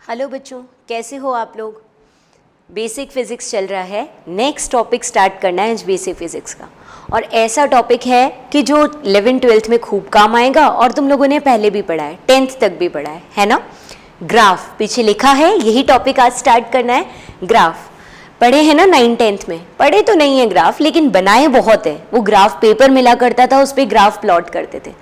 Hello बच्चों, कैसे हो आप लोग। बेसिक फिजिक्स चल रहा है, नेक्स्ट टॉपिक स्टार्ट करना है बेसिक फिजिक्स का। और ऐसा टॉपिक है कि जो 11th-12th में खूब काम आएगा और तुम लोगों ने पहले भी पढ़ा है, 10th तक भी पढ़ा है ना। ग्राफ पीछे लिखा है, यही टॉपिक आज स्टार्ट करना है। ग्राफ पढ़े हैं ना 9th-10th में, पढ़े तो नहीं है ग्राफ, लेकिन बनाए बहुत है। वो ग्राफ पेपर मिला करता था, उस पर ग्राफ प्लॉट करते थे।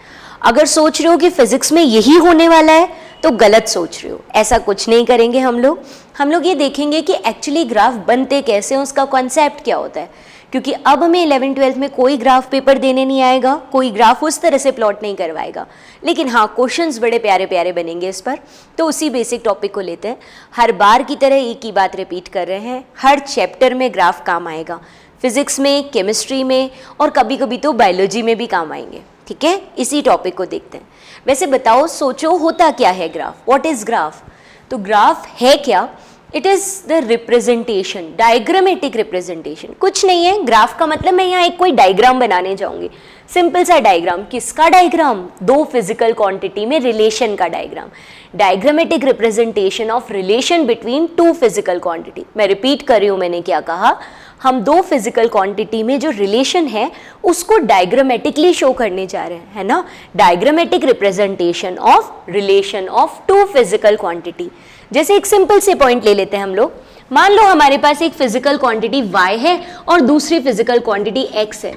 अगर सोच रहे हो कि फिजिक्स में यही होने वाला है तो गलत सोच रहे हो। ऐसा कुछ नहीं करेंगे हम लोग ये देखेंगे कि एक्चुअली ग्राफ बनते कैसे हैं, उसका कॉन्सेप्ट क्या होता है। क्योंकि अब हमें 11th-12th में कोई ग्राफ पेपर देने नहीं आएगा, कोई ग्राफ उस तरह से प्लॉट नहीं करवाएगा, लेकिन हाँ क्वेश्चंस बड़े प्यारे प्यारे बनेंगे इस पर। तो उसी बेसिक टॉपिक को लेते हैं। हर बार की तरह एक ही बात रिपीट कर रहे हैं, हर चैप्टर में ग्राफ काम आएगा, फिजिक्स में, केमिस्ट्री में और कभी कभी तो बायोलॉजी में भी काम आएंगे। ठीक है, इसी टॉपिक को देखते हैं। वैसे बताओ, सोचो होता क्या है ग्राफ, व्हाट इज ग्राफ। तो ग्राफ है क्या, it is the representation, diagrammatic representation. कुछ नहीं है, ग्राफ का मतलब मैं यहाँ एक कोई डायग्राम बनाने जाऊंगी, सिंपल सा डायग्राम। किसका डायग्राम, दो फिजिकल क्वांटिटी में रिलेशन का diagram. Diagrammatic representation of relation between two physical quantity. मैं रिपीट कर रही हूँ, मैंने क्या कहा, हम दो फिजिकल क्वांटिटी में जो रिलेशन है उसको डायग्रामेटिकली शो करने जा रहे हैं, है ना। Diagrammatic representation of relation of two physical quantity. जैसे एक सिंपल से पॉइंट ले लेते हैं हम लोग। मान लो हमारे पास एक फिजिकल क्वांटिटी y है और दूसरी फिजिकल क्वांटिटी x है।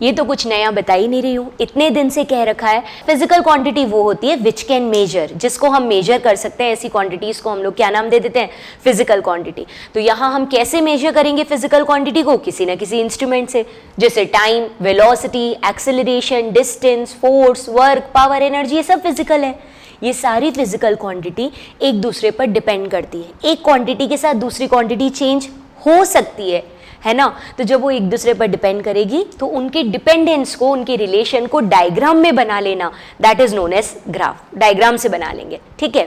ये तो कुछ नया बता ही नहीं रही हूँ, इतने दिन से कह रखा है। फिजिकल क्वांटिटी वो होती है विच कैन मेजर, जिसको हम मेजर कर सकते हैं। ऐसी क्वांटिटीज को हम लोग क्या नाम दे देते हैं, फिजिकल क्वांटिटी। तो यहाँ हम कैसे मेजर करेंगे फिजिकल क्वांटिटी को, किसी ना किसी इंस्ट्रूमेंट से, जैसे time, velocity, acceleration, distance, force, work, power, energy, ये सब फिजिकल है। ये सारी फिजिकल क्वांटिटी एक दूसरे पर डिपेंड करती है। एक क्वांटिटी के साथ दूसरी क्वांटिटी चेंज हो सकती है ना। तो जब वो एक दूसरे पर डिपेंड करेगी तो उनके डिपेंडेंस को, उनके रिलेशन को डायग्राम में बना लेना, that is known as graph. Diagram से बना लेंगे, ठीक है।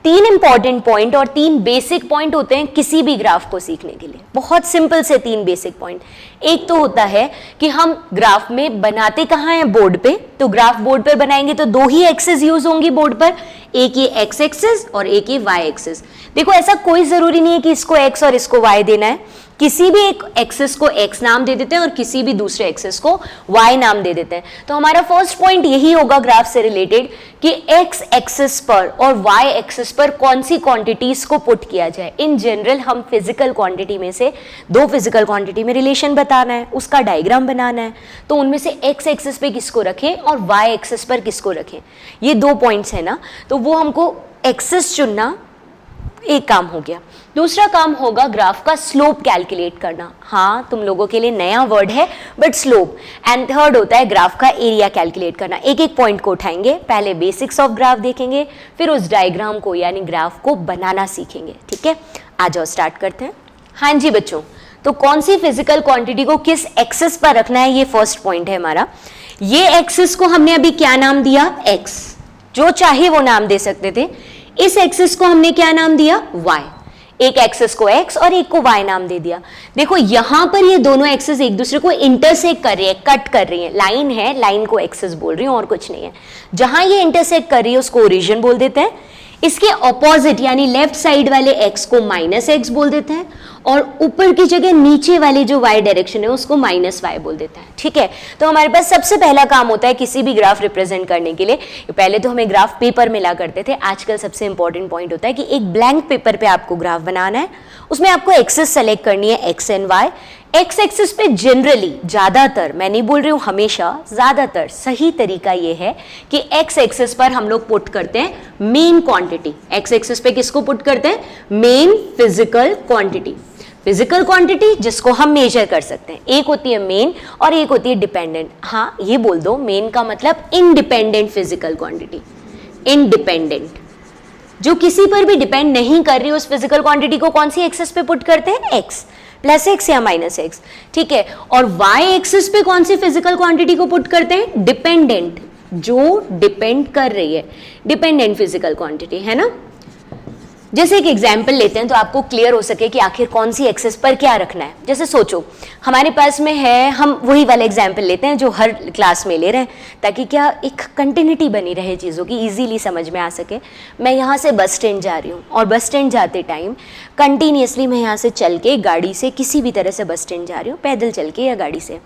3 इंपॉर्टेंट पॉइंट और 3 बेसिक पॉइंट होते हैं किसी भी ग्राफ को सीखने के लिए। बहुत सिंपल से 3 बेसिक पॉइंट। एक तो होता है कि हम ग्राफ में बनाते कहाँ हैं, बोर्ड पे। तो ग्राफ बोर्ड पर बनाएंगे तो 2 ही एक्सिस यूज होंगी बोर्ड पर, एक ये एक्स एक्सिस और एक ये वाई एक्सिस। देखो ऐसा कोई जरूरी नहीं है कि इसको एक्स और इसको वाई देना है। किसी भी एक एक्सिस को x नाम दे देते हैं और किसी भी दूसरे एक्सिस को y नाम दे देते हैं। तो हमारा फर्स्ट पॉइंट यही होगा ग्राफ से रिलेटेड कि x एक्सिस पर और y एक्सिस पर कौन सी क्वांटिटीज को पुट किया जाए। इन जनरल हम फिजिकल क्वांटिटी में से दो फिजिकल क्वांटिटी में रिलेशन बताना है, उसका डायग्राम बनाना है। तो उनमें से x एक्सिस पे किसको रखें और y एक्सिस पर किसको रखें, ये 2 पॉइंट्स है ना। तो वो हमको एक्सिस चुनना एक काम हो गया। दूसरा काम होगा ग्राफ का स्लोप कैलकुलेट करना। हाँ, तुम लोगों के लिए नया वर्ड है बट स्लोप। एंड थर्ड होता है ग्राफ का एरिया कैलकुलेट करना। एक एक पॉइंट को उठाएंगे, पहले बेसिक्स ऑफ ग्राफ देखेंगे, फिर उस डायग्राम को यानी ग्राफ को बनाना सीखेंगे। ठीक है, आ जाओ स्टार्ट करते हैं। हाँ जी बच्चों, तो कौन सी फिजिकल क्वांटिटी को किस एक्सिस पर रखना है, ये फर्स्ट पॉइंट है हमारा। ये एक्सिस को हमने अभी क्या नाम दिया, x, जो चाहे वो नाम दे सकते थे। इस एक्सिस को हमने क्या नाम दिया, y। एक एक्सिस को x और एक को y नाम दे दिया। देखो यहां पर ये दोनों एक्सिस एक दूसरे को इंटरसेक्ट कर रही है, कट कर रही है। लाइन है, लाइन को एक्सिस बोल रही हूं और कुछ नहीं है। जहां ये इंटरसेक्ट कर रही है उसको ओरिजिन बोल देते हैं। इसके ऑपोजिट यानी लेफ्ट साइड वाले x को -x बोल देते हैं और ऊपर की जगह नीचे वाले जो y डायरेक्शन है उसको -y बोल देता है। ठीक है, तो हमारे पास सबसे पहला काम होता है किसी भी ग्राफ रिप्रेजेंट करने के लिए। पहले तो हमें ग्राफ पेपर मिला करते थे, आजकल सबसे इंपॉर्टेंट पॉइंट होता है कि एक ब्लैंक पेपर पे आपको ग्राफ बनाना है। उसमें आपको एक्सिस सेलेक्ट करनी है, x and y। X axis पे जनरली ज्यादातर, मैं नहीं बोल रही हूँ हमेशा, ज्यादातर सही तरीका ये है कि एक्स एक्सिस पर हम लोग पुट करते हैं मेन क्वांटिटी। एक्स एक्सिस पे किसको पुट करते हैं, main physical quantity. Physical quantity जिसको हम मेजर कर सकते हैं। एक होती है मेन और एक होती है डिपेंडेंट। हाँ ये बोल दो, मेन का मतलब इंडिपेंडेंट फिजिकल क्वांटिटी। इंडिपेंडेंट जो किसी पर भी डिपेंड नहीं कर रही, उस फिजिकल क्वांटिटी को कौन सी एक्सिस पे पुट करते हैं, एक्स, +x या -x। ठीक है, और y एक्सिस पे कौन सी फिजिकल क्वांटिटी को पुट करते हैं, डिपेंडेंट, जो डिपेंड कर रही है, डिपेंडेंट फिजिकल क्वांटिटी, है ना। जैसे एक एग्जाम्पल लेते हैं तो आपको क्लियर हो सके कि आखिर कौन सी एक्सेस पर क्या रखना है। जैसे सोचो हमारे पास में है, हम वही वाला एग्जाम्पल लेते हैं जो हर क्लास में ले रहे हैं ताकि क्या एक कंटिन्यूटी बनी रहे चीज़ों की, इजीली समझ में आ सके। मैं यहाँ से बस स्टैंड जा रही हूँ और बस स्टैंड जाते टाइम कंटिन्यूसली मैं यहाँ से चल के, गाड़ी से, किसी भी तरह से बस स्टैंड जा रही हूँ, पैदल चल के या गाड़ी से,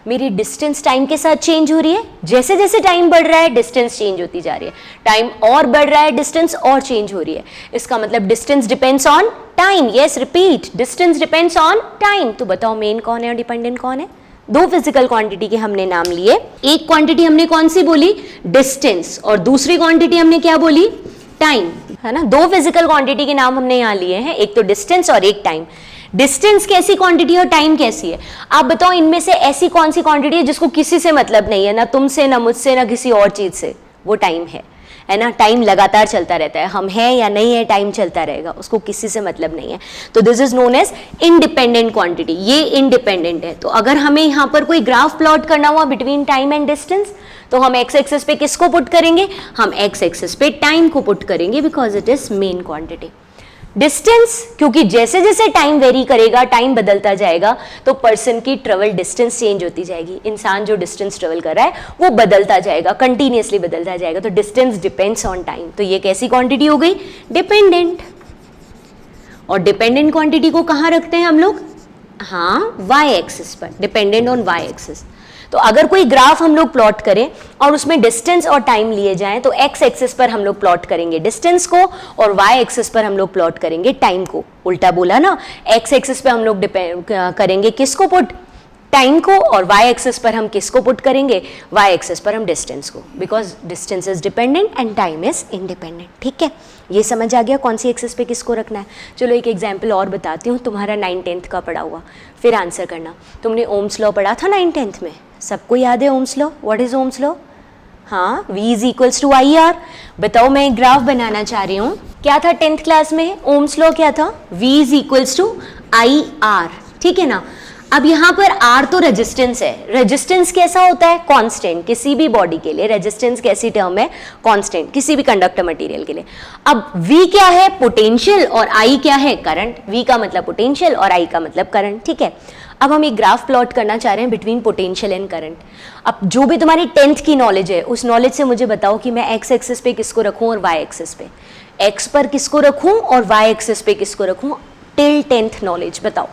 मेरी डिस्टेंस टाइम के साथ चेंज हो रही है। जैसे जैसे टाइम बढ़ रहा है डिस्टेंस चेंज होती जा रही है, टाइम और बढ़ रहा है डिस्टेंस और चेंज हो रही है। इसका मतलब distance depends on time. Yes, repeat, distance depends on time. तो बताओ मेन कौन है और डिपेंडेंट कौन है? दो फिजिकल क्वांटिटी के हमने नाम लिए। एक क्वांटिटी हमने कौन सी बोली? डिस्टेंस, और दूसरी क्वांटिटी हमने क्या बोली? टाइम, है ना। दो फिजिकल क्वांटिटी के नाम हमने यहाँ लिए हैं, एक तो डिस्टेंस और एक टाइम। डिस्टेंस कैसी क्वांटिटी है और टाइम कैसी है? आप बताओ इनमें से ऐसी कौन सी क्वांटिटी है जिसको किसी से मतलब नहीं है, ना तुमसे, ना मुझसे, ना किसी और चीज से? वो टाइम है ना। टाइम लगातार चलता रहता है, हम हैं या नहीं है टाइम चलता रहेगा, उसको किसी से मतलब नहीं है। तो this is known as independent quantity, ये इंडिपेंडेंट है। तो अगर हमें यहाँ पर कोई ग्राफ प्लॉट करना हुआ बिटवीन टाइम एंड डिस्टेंस, तो हम एक्स एक्सिस पे किसको पुट करेंगे? हम एक्स एक्सिस पे टाइम को पुट करेंगे, because it is main quantity. Distance, क्योंकि जैसे जैसे टाइम वेरी करेगा, टाइम बदलता जाएगा, तो पर्सन की ट्रेवल डिस्टेंस चेंज होती जाएगी। इंसान जो डिस्टेंस ट्रेवल कर रहा है वो बदलता जाएगा, कंटिन्यूसली बदलता जाएगा। तो डिस्टेंस डिपेंड्स ऑन टाइम। तो ये कैसी क्वांटिटी हो गई? डिपेंडेंट। और डिपेंडेंट क्वांटिटी को कहाँ रखते हैं हम लोग? हाँ, वाई एक्सिस पर, डिपेंडेंट ऑन वाई एक्सिस। तो अगर कोई ग्राफ हम लोग प्लॉट करें और उसमें डिस्टेंस और टाइम लिए जाएं, तो एक्स एक्सिस पर हम लोग प्लॉट करेंगे डिस्टेंस को और वाई एक्सिस पर हम लोग प्लॉट करेंगे टाइम को। उल्टा बोला ना, एक्स एक्सिस पे हम लोग करेंगे किसको पुट? टाइम को, और वाई एक्सिस पर हम किसको पुट करेंगे? वाई एक्सिस पर हम डिस्टेंस को, because distance is dependent and time is independent. ठीक है, ये समझ आ गया कौन सी एक्सिस पे किसको रखना है। चलो एक एग्जाम्पल और बताती हूँ, तुम्हारा 9th-10th का पढ़ा हुआ, फिर आंसर करना। तुमने ओम्स लॉ पढ़ा था 9th-10th में, सबको याद है Ohm's law? What is Ohm's law? हाँ, V is equals to I R. बताओ मैं एक ग्राफ बनाना चाह रही हूँ, क्या था 10th क्लास में? ओम्स लॉ क्या था? V is equals to I R, ठीक है ना। अब यहाँ पर R तो रेजिस्टेंस है। रेजिस्टेंस कैसा होता है? कांस्टेंट। किसी भी बॉडी के लिए रेजिस्टेंस कैसी टर्म है? कांस्टेंट, किसी भी कंडक्टर मटेरियल के लिए। अब V क्या है? पोटेंशियल, और I क्या है? करंट। V का मतलब पोटेंशियल और I का मतलब करंट, ठीक है। अब हम एक ग्राफ प्लॉट करना चाह रहे हैं बिटवीन पोटेंशियल एंड करंट। अब जो भी तुम्हारी 10th की नॉलेज है, उस नॉलेज से मुझे बताओ कि मैं एक्स एक्सिस पे किसको रखूं और वाई एक्सिस पे, एक्स पर किसको रखूं और वाई एक्सिस पे किसको रखूं, टिल 10th नॉलेज बताओ।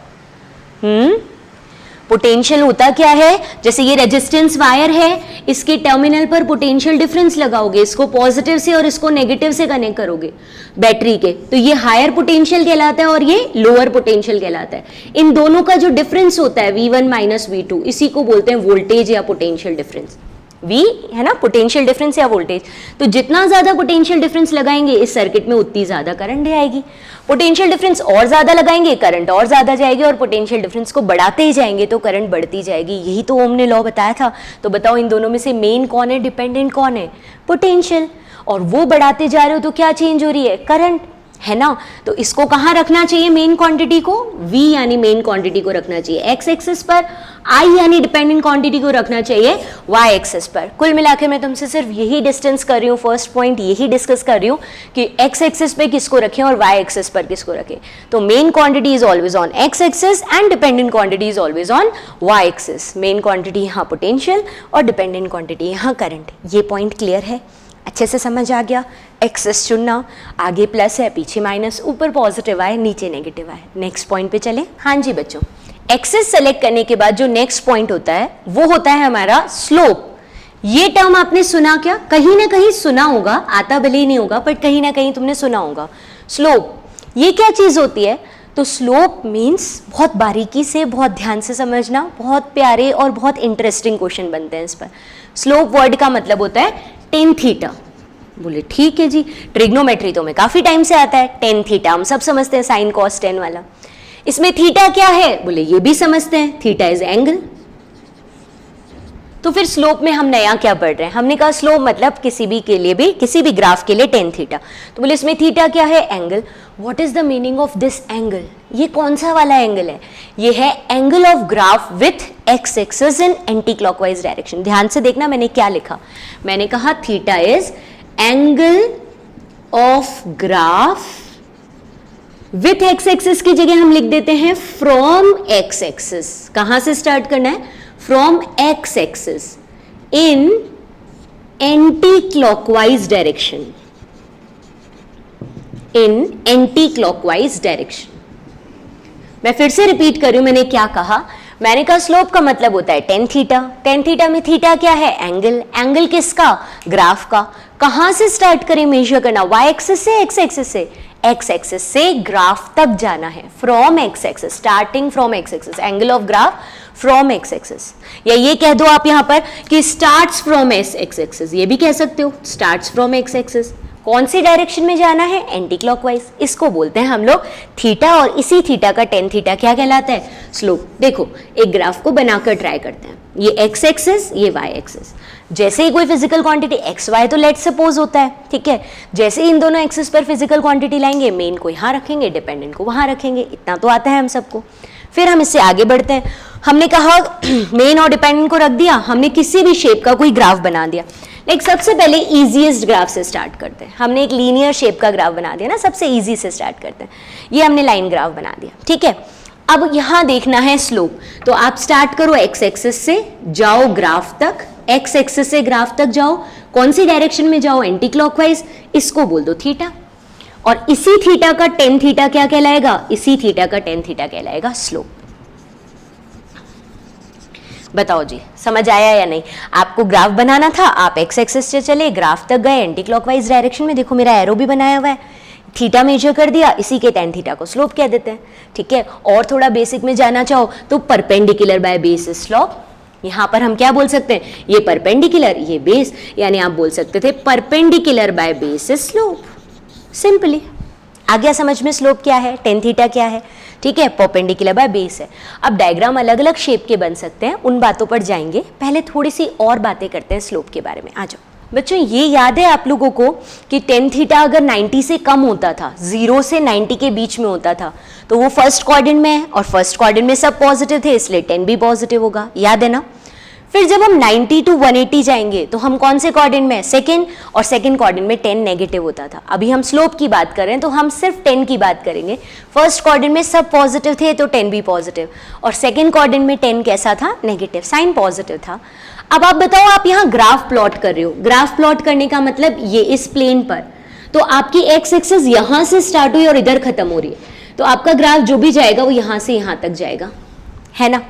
पोटेंशियल होता क्या है? जैसे ये रेजिस्टेंस वायर है, इसके टर्मिनल पर पोटेंशियल डिफरेंस लगाओगे, इसको पॉजिटिव से और इसको नेगेटिव से कनेक्ट करोगे बैटरी के, तो ये हायर पोटेंशियल कहलाता है और ये लोअर पोटेंशियल कहलाता है। इन दोनों का जो डिफरेंस होता है V1 माइनस V2, इसी को बोलते हैं वोल्टेज या पोटेंशियल डिफरेंस। V है ना, पोटेंशियल डिफरेंस या वोल्टेज। तो जितना ज्यादा पोटेंशियल डिफरेंस लगाएंगे इस सर्किट में, उतनी ज्यादा करंट आएगी। पोटेंशियल डिफरेंस और ज्यादा लगाएंगे, करंट और ज्यादा जाएगी, और पोटेंशियल डिफरेंस को बढ़ाते ही जाएंगे तो करंट बढ़ती जाएगी। यही तो ओम ने लॉ बताया था। तो बताओ इन दोनों में से मेन कौन है, डिपेंडेंट कौन है? पोटेंशियल। और वो बढ़ाते जा रहे हो तो क्या चेंज हो रही है? करंट, है ना। तो इसको कहाँ रखना चाहिए? मेन क्वांटिटी को V यानी मेन क्वांटिटी को रखना चाहिए एक्स एक्सिस पर, I यानी डिपेंडेंट क्वांटिटी को रखना चाहिए Y एक्सिस पर। कुल मिला के मैं तुमसे सिर्फ यही डिस्टेंस कर रही हूँ, फर्स्ट पॉइंट यही डिस्कस कर रही हूँ कि एक्स एक्सिस पे किसको रखें और Y एक्सिस पर किसको रखें। तो main quantity is always on x axis and dependent quantity is always on Y axis. Main quantity यहाँ पोटेंशियल और डिपेंडेंट क्वांटिटी यहाँ करंट। ये पॉइंट क्लियर है? अच्छे से समझ आ गया? एक्सेस चुनना, आगे प्लस है, पीछे माइनस, ऊपर पॉजिटिव आए, नीचे नेगेटिव आए। नेक्स्ट पॉइंट पे चले। हाँ जी बच्चों, एक्सेस सेलेक्ट करने के बाद जो नेक्स्ट पॉइंट होता है वो होता है हमारा स्लोप। ये टर्म आपने सुना क्या? कहीं ना कहीं सुना होगा, आता भले ही नहीं होगा, बट कहीं ना कहीं तुमने सुना होगा। स्लोप ये क्या चीज होती है? तो स्लोप मीन्स, बहुत बारीकी से, बहुत ध्यान से समझना, बहुत प्यारे और बहुत इंटरेस्टिंग क्वेश्चन बनते हैं इस पर। स्लोप वर्ड का मतलब होता है टेन थीटा। बोले ठीक है जी, ट्रिग्नोमेट्री तो में काफी टाइम से आता है। टेन थीटा हम सब समझते हैं, साइन कॉस टेन वाला। इसमें थीटा क्या है? बोले ये भी समझते हैं, थीटा इज एंगल। तो फिर स्लोप में हम नया क्या पढ़ रहे हैं? हमने कहा स्लोप मतलब किसी भी के लिए भी, किसी भी ग्राफ के लिए टेन थीटा। तो बोले इसमें थीटा क्या है? Angle. What is the meaning of this angle? ये कौन सा वाला एंगल है? ये है angle of graph with x axis in anti clockwise direction. ध्यान से देखना मैंने क्या लिखा। मैंने कहा theta is angle of graph with x axis की जगह हम लिख देते हैं फ्रॉम एक्स एक्सिस। कहां से स्टार्ट करना है? From x axis in anti clockwise direction, in anti clockwise direction. मैं फिर से रिपीट कर रही हूं, मैंने क्या कहा? मैंने कहा स्लोप का मतलब होता है टेन थीटा। टेन थीटा में थीटा क्या है? एंगल। एंगल किसका? ग्राफ का। कहां से स्टार्ट करें मेजर करना? वाई एक्सिस से, एक्स एक्सिस से? एक्स एक्सिस से ग्राफ तक जाना है, from x axis, starting from x axis, angle of graph from x axis. या ये कह दो आप यहां पर कि स्टार्ट्स फ्रॉम एक्स एक्सिस, ये भी कह सकते हो, स्टार्ट्स फ्रॉम एक्स एक्सिस। कौन सी डायरेक्शन में जाना है? Anti clockwise. इसको बोलते हैं हम लोग थीटा, और इसी थीटा का टेन थीटा क्या कहलाता है? स्लोप। देखो एक ग्राफ को बनाकर ट्राई करते हैं, ये एक्स एक्सिस, ये वाई एक्सिस। जैसे ही कोई फिजिकल क्वांटिटी एक्स वाई तो लेट सपोज होता है, ठीक है, जैसे ही इन दोनों एक्सिस पर फिजिकल क्वांटिटी लाएंगे, मेन को यहाँ रखेंगे, डिपेंडेंट को वहां रखेंगे, इतना तो आता है हम सबको। फिर हम इससे आगे बढ़ते हैं। हमने कहा मेन और डिपेंडेंट को रख दिया, हमने किसी भी शेप का कोई ग्राफ बना दिया। लाइक सबसे पहले इजीएस्ट ग्राफ से स्टार्ट करते हैं। हमने एक लीनियर शेप का ग्राफ बना दिया ना, सबसे इजी से स्टार्ट करते हैं। ये हमने लाइन ग्राफ बना दिया, ठीक है। अब यहां देखना है स्लोप, तो आप स्टार्ट करो एक्स एक्सिस से, जाओ ग्राफ तक, एक्स एक्सिस से ग्राफ तक जाओ। कौन सी डायरेक्शन में जाओ? Anti clockwise. इसको बोल दो थीटा, और इसी थीटा का टेन थीटा क्या कहलाएगा? इसी थीटा का टेन थीटा कहलाएगा स्लोप। बताओ जी, समझ आया या नहीं? आपको ग्राफ बनाना था, आप एक्स एक्सिस से चले, ग्राफ तक गए, एंटी क्लॉकवाइज डायरेक्शन में। देखो मेरा एरो भी बनाया हुआ है, थीटा मेजर कर दिया, इसी के टेन थीटा को स्लोप कह देते हैं, ठीक है। और थोड़ा बेसिक में जाना चाहो तो perpendicular by base is slope. यहां पर हम क्या बोल सकते हैं? ये परपेंडिकुलर, ये बेस, यानी आप बोल सकते थे perpendicular by base is slope. Simply आ गया समझ में स्लोप क्या है, टेन थीटा क्या है, ठीक है। परपेंडिकुलर बाय बेस है। अब डायग्राम अलग अलग शेप के बन सकते हैं, उन बातों पर जाएंगे। पहले थोड़ी सी और बातें करते हैं स्लोप के बारे में। आ जाओ बच्चों, ये याद है आप लोगों को कि टेन थीटा अगर 90 से कम होता था, 0 से 90 के बीच में होता था, तो वो फर्स्ट क्वाड्रेंट में है, और फर्स्ट क्वाड्रेंट में सब पॉजिटिव थे, इसलिए 10 भी पॉजिटिव होगा, याद है ना। फिर जब हम 90 टू 180 जाएंगे तो हम कौन से क्वाड्रेंट में? सेकंड, और सेकंड क्वाड्रेंट में 10 नेगेटिव होता था। अभी हम स्लोप की बात कर रहे हैं तो हम सिर्फ 10 की बात करेंगे। फर्स्ट क्वाड्रेंट में सब पॉजिटिव थे तो 10 भी पॉजिटिव, और सेकंड क्वाड्रेंट में 10 कैसा था? नेगेटिव, साइन पॉजिटिव था। अब आप बताओ, आप यहाँ ग्राफ प्लॉट कर रहे हो, ग्राफ प्लॉट करने का मतलब ये इस प्लेन पर, तो आपकी एक्स एक्सिस यहां से स्टार्ट हुई और इधर खत्म हो रही है, तो आपका ग्राफ जो भी जाएगा वो यहां से यहां तक जाएगा, है ना।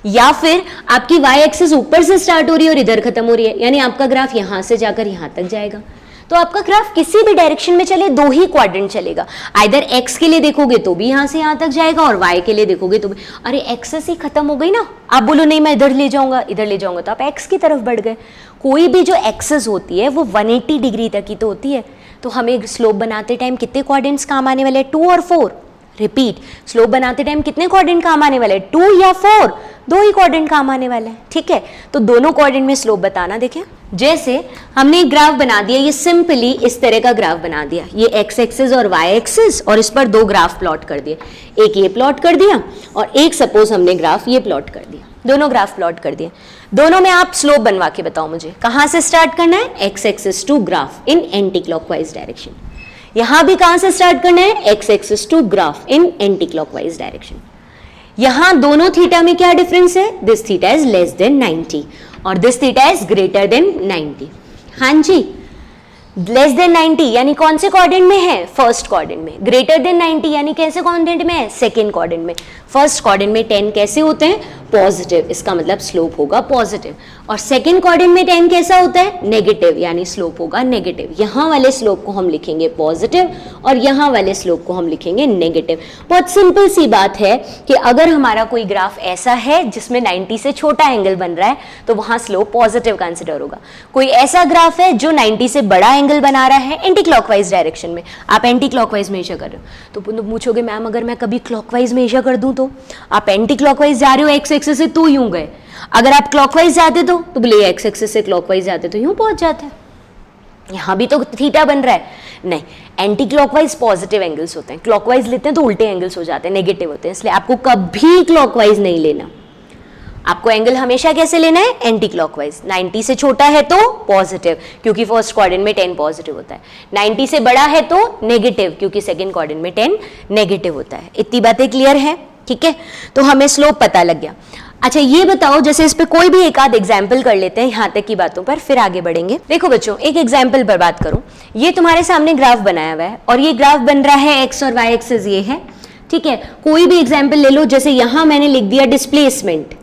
या फिर आपकी वाई एक्सिस ऊपर से स्टार्ट हो रही है और इधर खत्म हो रही है, यानी आपका ग्राफ यहां से जाकर यहां तक जाएगा। तो आपका ग्राफ किसी भी डायरेक्शन में चले, दो ही क्वाड्रेंट चलेगा। आइदर एक्स के लिए देखोगे तो भी यहां से यहां तक जाएगा, और वाई के लिए देखोगे तो भी। अरे एक्सेस ही खत्म हो गई ना, आप बोलो नहीं मैं इधर ले जाऊंगा, इधर ले जाऊंगा, तो आप एक्स की तरफ बढ़ गए। कोई भी जो एक्सेस होती है वो 180 डिग्री तक ही तो होती है। तो हमें स्लोप बनाते टाइम कितने क्वाड्रेंट्स काम आने वाले? 2 और 4। रिपीट, स्लोप बनाते टाइम कितने क्वाड्रेंट काम आने वाले? 2 या 4? 2 ही क्वाड्रेंट काम आने वाले हैं, ठीक है। तो दोनों क्वाड्रेंट में स्लोप बताना। देखें, जैसे हमने एक ग्राफ बना दिया, ये सिंपली इस तरह का ग्राफ बना दिया, ये एक्स एक्सिस और वाई एक्सिस, और इस पर 2 ग्राफ प्लॉट कर दिए। एक ये प्लॉट कर दिया, और एक सपोज हमने ग्राफ ये प्लॉट कर दिया। दोनों ग्राफ प्लॉट कर दिए, दोनों में आप स्लोप बनवा के बताओ मुझे, कहां से स्टार्ट करना है? X axis to graph in anti clockwise direction. यहां भी कहां से स्टार्ट करना है? X axis to graph in anti clockwise direction. यहां दोनों थीटा में क्या डिफरेंस है? This theta is less than 90 और this theta is greater than 90। हाँ जी, लेस देन 90 यानी कौन से क्वाड्रेंट में है? फर्स्ट क्वाड्रेंट में। ग्रेटर देन 90 यानी कैसे क्वाड्रेंट में है? सेकंड क्वाड्रेंट में। फर्स्ट क्वाड्रेंट में 10 कैसे होते हैं? पॉजिटिव, इसका मतलब स्लोप होगा पॉजिटिव। और सेकंड क्वाड्रेंट में 10 कैसा होता है? नेगेटिव, यानी स्लोप होगा नेगेटिव। यहाँ वाले स्लोप को हम लिखेंगे पॉजिटिव और यहाँ वाले स्लोप को हम लिखेंगे नेगेटिव। बहुत सिंपल सी बात है कि अगर हमारा कोई ग्राफ ऐसा है जिसमें 90 से छोटा एंगल बन रहा है तो वहां स्लोप पॉजिटिव कंसिडर होगा। कोई ऐसा ग्राफ है जो 90 से बड़ा एंगल बना रहा है एंटी क्लॉकवाइज डायरेक्शन में, आप एंटी क्लॉकवाइज मेजर कर रहे हो, तो पूछोगे मैम अगर मैं कभी क्लॉकवाइज मेजर कर दूं तो? आप एंटी क्लॉकवाइज जा रहे हो एक्स एक्सिस से तो यूं गए, अगर आप क्लॉकवाइज जाते तो बोले एक्स एक्सिस से क्लॉकवाइज जाते तो यूं पहुंच जाते हैं। यहां भी तो थीटा बन रहा है, नहीं, एंटी क्लॉकवाइज पॉजिटिव एंगल्स होते हैं, क्लॉकवाइज लेते हैं तो उल्टे एंगल्स हो जाते हैं, नेगेटिव होते हैं, इसलिए आपको कभी क्लॉकवाइज नहीं लेना। आपको एंगल हमेशा कैसे लेना है, एंटी क्लॉकवाइज। 90 से छोटा है तो पॉजिटिव, क्योंकि फर्स्ट क्वाड्रेंट में 10 पॉजिटिव होता है। 90 से बड़ा है तो नेगेटिव, क्योंकि सेकंड क्वाड्रेंट में 10 नेगेटिव होता है। इतनी बातें क्लियर है, ठीक है। तो हमें स्लोप पता लग गया। अच्छा ये बताओ, जैसे इस पे कोई भी एक आध एग्जाम्पल कर लेते हैं यहाँ तक की बातों पर, फिर आगे बढ़ेंगे। देखो बच्चों, एक एग्जाम्पल पर बात करूं। ये तुम्हारे सामने ग्राफ बनाया हुआ है और ये ग्राफ बन रहा है एक्स और वाई एक्सिस ये है, ठीक है। कोई भी एग्जाम्पल ले लो, जैसे यहां मैंने लिख दिया डिस्प्लेसमेंट,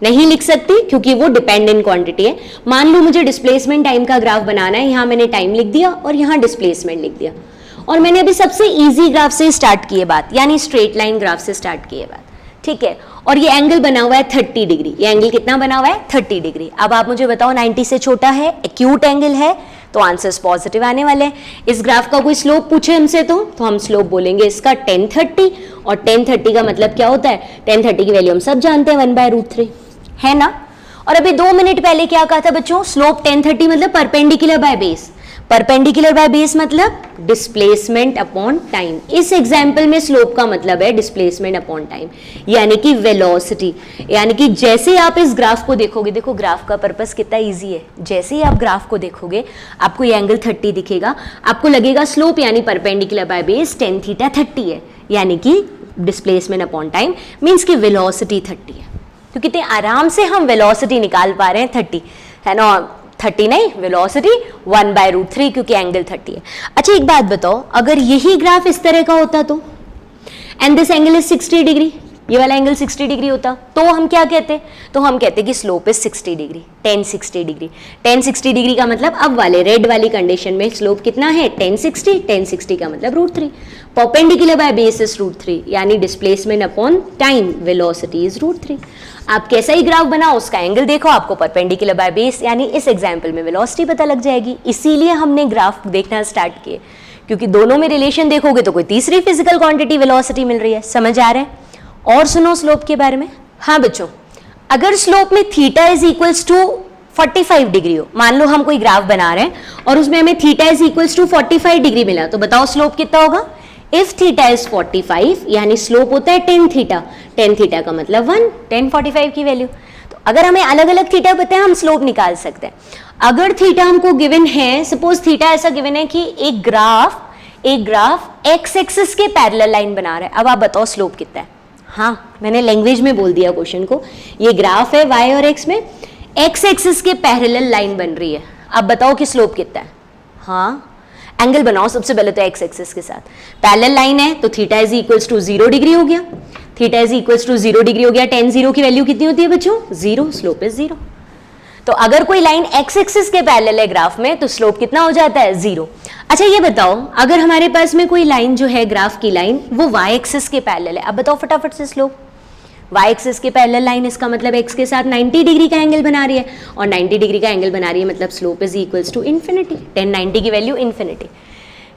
नहीं लिख सकती क्योंकि वो डिपेंडेंट क्वांटिटी है। मान लो मुझे डिस्प्लेसमेंट टाइम का ग्राफ बनाना है, यहां मैंने टाइम लिख दिया और यहां डिस्प्लेसमेंट लिख दिया, और मैंने अभी सबसे इजी ग्राफ से स्टार्ट की है बात, यानी स्ट्रेट लाइन ग्राफ से स्टार्ट की है बात, ठीक है। और ये एंगल बना हुआ है 30 डिग्री। ये एंगल कितना बना हुआ है, 30 डिग्री। अब आप मुझे बताओ 90 से छोटा है, एक्यूट एंगल है, तो आंसर्स पॉजिटिव आने वाले हैं। इस ग्राफ का कोई स्लोप पूछे हमसे तो हम स्लोप बोलेंगे इसका 1030, और 1030 का मतलब क्या होता है, 1030 की वैल्यू हम सब जानते हैं 1/√3, है ना। और अभी 2 मिनट पहले क्या कहा था बच्चों, स्लोप 1030 मतलब perpendicular by base. Perpendicular by base मतलब डिस्प्लेसमेंट अपॉन टाइम। इस एग्जाम्पल में स्लोप का मतलब है डिस्प्लेसमेंट अपॉन टाइम, यानी कि वेलोसिटी। यानी कि जैसे आप इस ग्राफ को देखोगे, देखो ग्राफ का पर्पस कितना इजी है, जैसे ही आप ग्राफ को देखोगे आपको ये एंगल 30 दिखेगा, आपको लगेगा स्लोप यानी perpendicular by base tan theta 30 है, यानी कि डिस्प्लेसमेंट अपॉन टाइम मीन्स की वेलोसिटी 30 है। तो कितने आराम से हम वेलोसिटी निकाल पा रहे हैं 30, है ना। 30 नहीं, वेलोसिटी 1/√3, क्योंकि एंगल 30 है। अच्छा एक बात बताओ, अगर यही ग्राफ इस तरह का होता तो, and this angle is 60 degree, ये वाला एंगल 60 डिग्री होता, तो हम क्या कहते, तो हम कहते कि slope is 60 degree, tan 60 degree. tan 60 degree का मतलब अब वाले रेड वाली कंडीशन में स्लोप कितना है, tan 60 का मतलब √3। परपेंडिकुलर बाय बेस इज √3, यानी displacement upon time velocity is √3। आप कैसा ही ग्राफ बनाओ, उसका एंगल देखो, आपको परपेंडिकुलर बाय बेस यानी इस एग्जाम्पल में वेलोसिटी पता लग जाएगी। इसीलिए हमने ग्राफ देखना स्टार्ट किए, क्योंकि दोनों में रिलेशन देखोगे तो कोई तीसरी फिजिकल क्वांटिटी वेलोसिटी मिल रही है। समझ आ रहा है। और सुनो स्लोप के बारे में। हाँ बच्चों, अगर स्लोप में theta is equals to 45 degree हो, मान लो हम कोई ग्राफ बना रहे हैं और उसमें हमें theta is equals to 45 degree मिला, तो बताओ स्लोप कितना होगा। इफ थीटा इज 45 यानी स्लोप होता है tan थीटा, tan थीटा का मतलब 1, tan 45 की वैल्यू। तो अगर हमें अलग अलग थीटा पता है हम स्लोप निकाल सकते हैं। अगर थीटा हमको गिवन है, सपोज थीटा ऐसा गिवन है कि एक ग्राफ एक्स एक्सिस के पैरेलल लाइन बना रहा है, अब आप बताओ स्लोप कितना है। हाँ मैंने लैंग्वेज में बोल दिया क्वेश्चन को, ये ग्राफ है y और x में, एक्स एक्सिस के पैरेलल लाइन बन रही है, अब बताओ कि स्लोप कितना है। हाँ एंगल बनाओ सबसे पहले तो एक्स एक्सिस के साथ, पैरेलल लाइन है तो theta is equals to 0 degree हो गया, theta is equals to 0 degree हो गया, tan 0 की वैल्यू कितनी होती है बच्चों, 0, स्लोप इज 0। तो अगर कोई लाइन एक्स एक्सिस के पैरेलल है ग्राफ में तो स्लोप कितना हो जाता है, 0। अच्छा ये बताओ, अगर हमारे पास में कोई लाइन जो है ग्राफ की लाइन वो y एक्सिस के पैरेलल है, अब बताओ फटाफट से स्लोप। y एक्सिस के पैरेलल लाइन, इसका मतलब x के साथ 90 डिग्री का एंगल बना रही है, और 90 डिग्री का एंगल बना रही है मतलब slope is equals to infinity, tan 90 की वैल्यू इन्फिनिटी,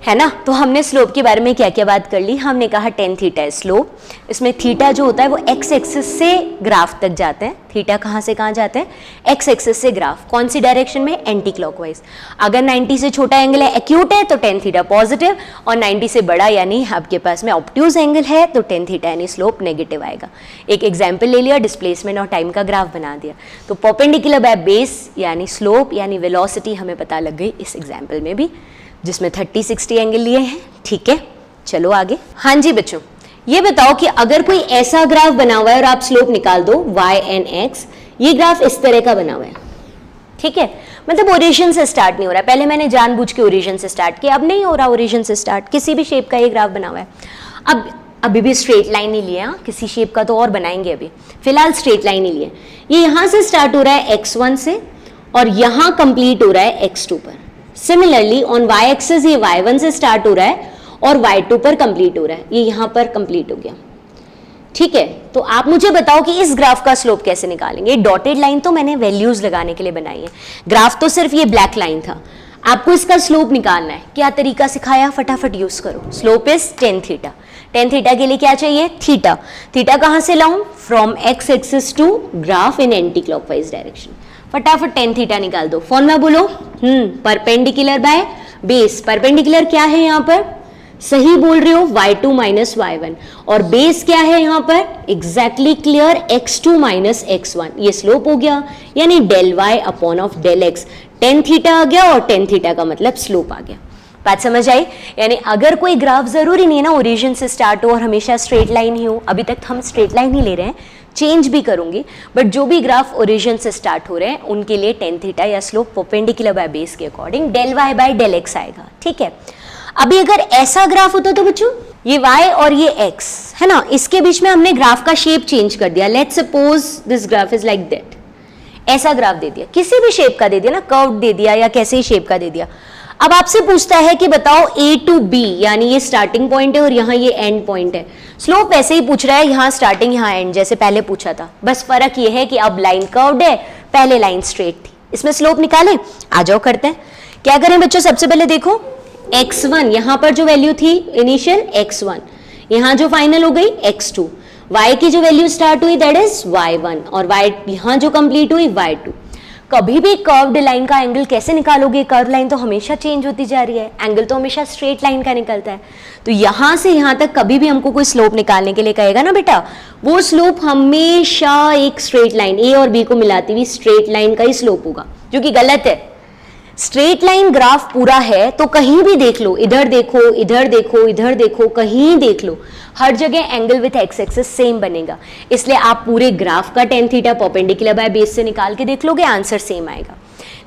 है ना। तो हमने स्लोप के बारे में क्या क्या बात कर ली, हमने कहा tan थीटा है स्लोप। इसमें थीटा जो होता है वो x एक्सिस से ग्राफ तक जाते हैं, थीटा कहाँ से कहाँ जाते हैं, x एक्सिस से ग्राफ, कौन सी डायरेक्शन में, एंटी क्लॉकवाइज। अगर 90 से छोटा एंगल है एक्यूट है तो tan थीटा पॉजिटिव, और 90 से बड़ा यानी आपके पास में ऑब्ट्यूज एंगल है तो tan थीटा यानी स्लोप नेगेटिव आएगा। एक एग्जाम्पल ले लिया, डिस्प्लेसमेंट और टाइम का ग्राफ बना दिया, तो परपेंडिकुलर बाय बेस यानी स्लोप यानी वेलोसिटी हमें पता लग गई इस एग्जाम्पल में भी, जिसमें 30-60 एंगल लिए हैं, ठीक है। चलो आगे। हाँ जी बच्चों, ये बताओ कि अगर कोई ऐसा ग्राफ बना हुआ है और आप स्लोप निकाल दो y and x, ये ग्राफ इस तरह का बना हुआ है, ठीक है, मतलब ओरिजिन से स्टार्ट नहीं हो रहा है। पहले मैंने जानबूझ के ओरिजिन से स्टार्ट किया, अब नहीं हो रहा ओरिजिन से स्टार्ट, किसी भी शेप का ये ग्राफ बना हुआ है। अब अभी भी स्ट्रेट लाइन ही लिया, किसी शेप का तो और बनाएंगे, अभी फिलहाल स्ट्रेट लाइन ही लिया। ये यहाँ से स्टार्ट हो रहा है x1 से और यहाँ कंप्लीट हो रहा है x2 पर। सिमिलरली ऑन y एक्सिस ये y1 से स्टार्ट हो रहा है और y2 पर कंप्लीट हो रहा है, ये यहाँ पर कंप्लीट हो गया, ठीक है। तो आप मुझे बताओ कि इस ग्राफ का स्लोप कैसे निकालेंगे। डॉटेड लाइन तो मैंने वैल्यूज लगाने के लिए बनाई है, ग्राफ तो सिर्फ ये ब्लैक लाइन था, आपको इसका स्लोप निकालना है। क्या तरीका सिखाया, फटाफट यूज करो। Slope is tan theta, tan theta के लिए क्या चाहिए, थीटा। थीटा कहाँ से लाऊं, from x axis to graph in anti clockwise direction. फटाफट tan थीटा निकाल दो, फॉर्मूला बोलो। परपेंडिकुलर बाय बेस, परपेंडिकुलर क्या है यहाँ पर, सही बोल रहे हो, y2 माइनस y1, और बेस क्या है यहाँ पर, exactly clear, x2 minus x1, ये स्लोप हो गया, यानी del y upon of del x, tan theta आ गया, और टेन थीटा का मतलब स्लोप आ गया। बात समझ आई? यानी अगर कोई ग्राफ जरूरी नहीं है ना ओरिजिन से स्टार्ट हो और हमेशा स्ट्रेट लाइन ही हो, अभी तक हम स्ट्रेट लाइन ही ले रहे हैं, चेंज भी करूंगी, बट जो भी ग्राफ ओरिजिन से स्टार्ट हो रहे हैं उनके लिए टेन थीटा या स्लोप परपेंडिकुलर बाय बेस के according del y by del x आएगा। ठीक है, अभी अगर ऐसा ग्राफ होता तो बच्चों ये y और ये x है ना, इसके बीच में हमने ग्राफ का शेप चेंज कर दिया, let's suppose this graph is like that, ऐसा ग्राफ दे दिया, किसी भी शेप का दे दिया ना, कर्व दे दिया या कैसे ही शेप का दे दिया। अब आपसे पूछता है कि बताओ A टू B, यानी ये स्टार्टिंग पॉइंट है और यहाँ ये एंड पॉइंट है, स्लोप वैसे ही पूछ रहा है, यहाँ स्टार्टिंग यहाँ एंड, जैसे पहले पूछा था, बस फर्क ये है कि अब लाइन कर्व्ड है, पहले लाइन स्ट्रेट थी। इसमें स्लोप निकालें, आ जाओ करते हैं। क्या करें बच्चों, सबसे पहले देखो x1 यहाँ पर जो वैल्यू थी इनिशियल x1, यहाँ जो फाइनल हो गई x2, y की जो वैल्यू स्टार्ट हुई दैट इज y1, और y यहाँ जो कंप्लीट हुई y2। कभी भी कर्व्ड लाइन का एंगल कैसे निकालोगे, कर्व लाइन तो हमेशा चेंज होती जा रही है, एंगल तो हमेशा स्ट्रेट लाइन का निकलता है, तो यहाँ से यहाँ तक कभी भी हमको कोई स्लोप निकालने के लिए कहेगा ना बेटा, वो स्लोप हमेशा एक स्ट्रेट लाइन ए और बी को मिलाती हुई स्ट्रेट लाइन का ही स्लोप होगा, जो कि गलत है। स्ट्रेट लाइन ग्राफ पूरा है तो कहीं भी देख लो, इधर देखो, इधर देखो, इधर देखो, कहीं देख लो, हर जगह angle with x axis same बनेगा, इसलिए आप पूरे ग्राफ का tan theta perpendicular by base से निकाल के देख लोगे, आंसर सेम आएगा।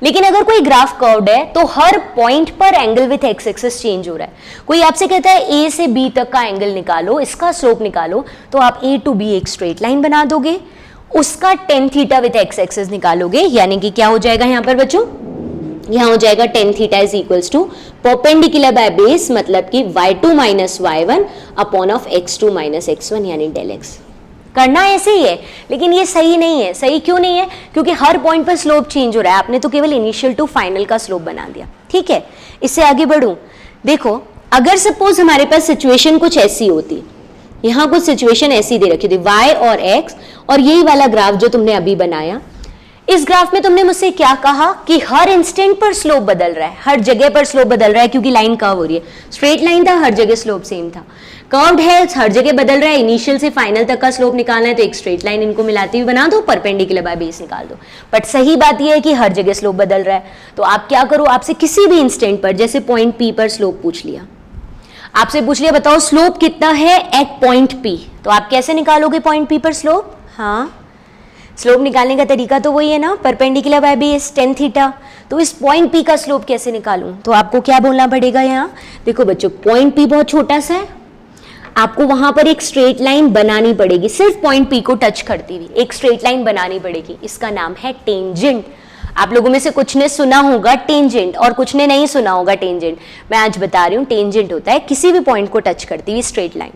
लेकिन अगर कोई ग्राफ कर्व्ड है तो हर पॉइंट पर angle with x axis change हो रहा है। कोई आपसे कहता है ए से बी तक का एंगल निकालो, इसका स्लोप निकालो, तो आप ए टू बी एक स्ट्रेट लाइन बना दोगे, उसका tan theta with x axis निकालोगे, यानी कि क्या हो जाएगा यहाँ पर बच्चों, यहाँ हो जाएगा tan theta is equals to perpendicular by base, मतलब कि y2 minus y1 upon of x2 minus x1, यानी डेल x। करना ऐसे ही है, लेकिन ये सही नहीं है। सही क्यों नहीं है? क्योंकि हर पॉइंट पर स्लोप चेंज हो रहा है, आपने तो केवल इनिशियल टू फाइनल का स्लोप बना दिया। ठीक है, इससे आगे बढ़ूं, देखो अगर सपोज हमारे पास सिचुएशन कुछ ऐसी होती, यहाँ कुछ सिचुएशन ऐसी दे रखी थी y और x, और यही वाला ग्राफ जो तुमने अभी बनाया, इस ग्राफ में तुमने मुझसे क्या कहा कि हर इंस्टेंट पर स्लोप बदल रहा है, हर जगह पर स्लोप बदल रहा है, क्योंकि लाइन कर्व हो रही है। स्ट्रेट लाइन था, हर जगह स्लोप सेम था, कर्व्ड है, हर जगह बदल रहा है, इनिशियल से फाइनल तक का स्लोप निकालना है तो एक स्ट्रेट लाइन इनको मिलाती हुई बना दो, परपेंडिकुलर बाय बेस निकाल दो। बट सही बात यह है कि हर जगह स्लोप बदल रहा है, तो आप क्या करो, आपसे किसी भी इंस्टेंट पर, जैसे पॉइंट P पर स्लोप पूछ लिया, आपसे पूछ लिया बताओ स्लोप कितना है एट पॉइंट P, तो आप कैसे निकालोगे पॉइंट P पर स्लोप? हाँ, स्लोप निकालने का तरीका तो वही है ना, perpendicular by base tan theta. तो इस पॉइंट P का स्लोप कैसे निकालूं? तो आपको क्या बोलना पड़ेगा यहाँ, देखो बच्चों पॉइंट P बहुत छोटा सा है, आपको वहां पर एक स्ट्रेट लाइन बनानी पड़ेगी, सिर्फ पॉइंट P को टच करती हुई एक स्ट्रेट लाइन बनानी पड़ेगी, इसका नाम है टेंजेंट। आप लोगों में से कुछ ने सुना होगा टेंजेंट और कुछ ने नहीं सुना होगा टेंजेंट। मैं आज बता रही हूँ, टेंजेंट होता है किसी भी पॉइंट को टच करती हुई स्ट्रेट लाइन,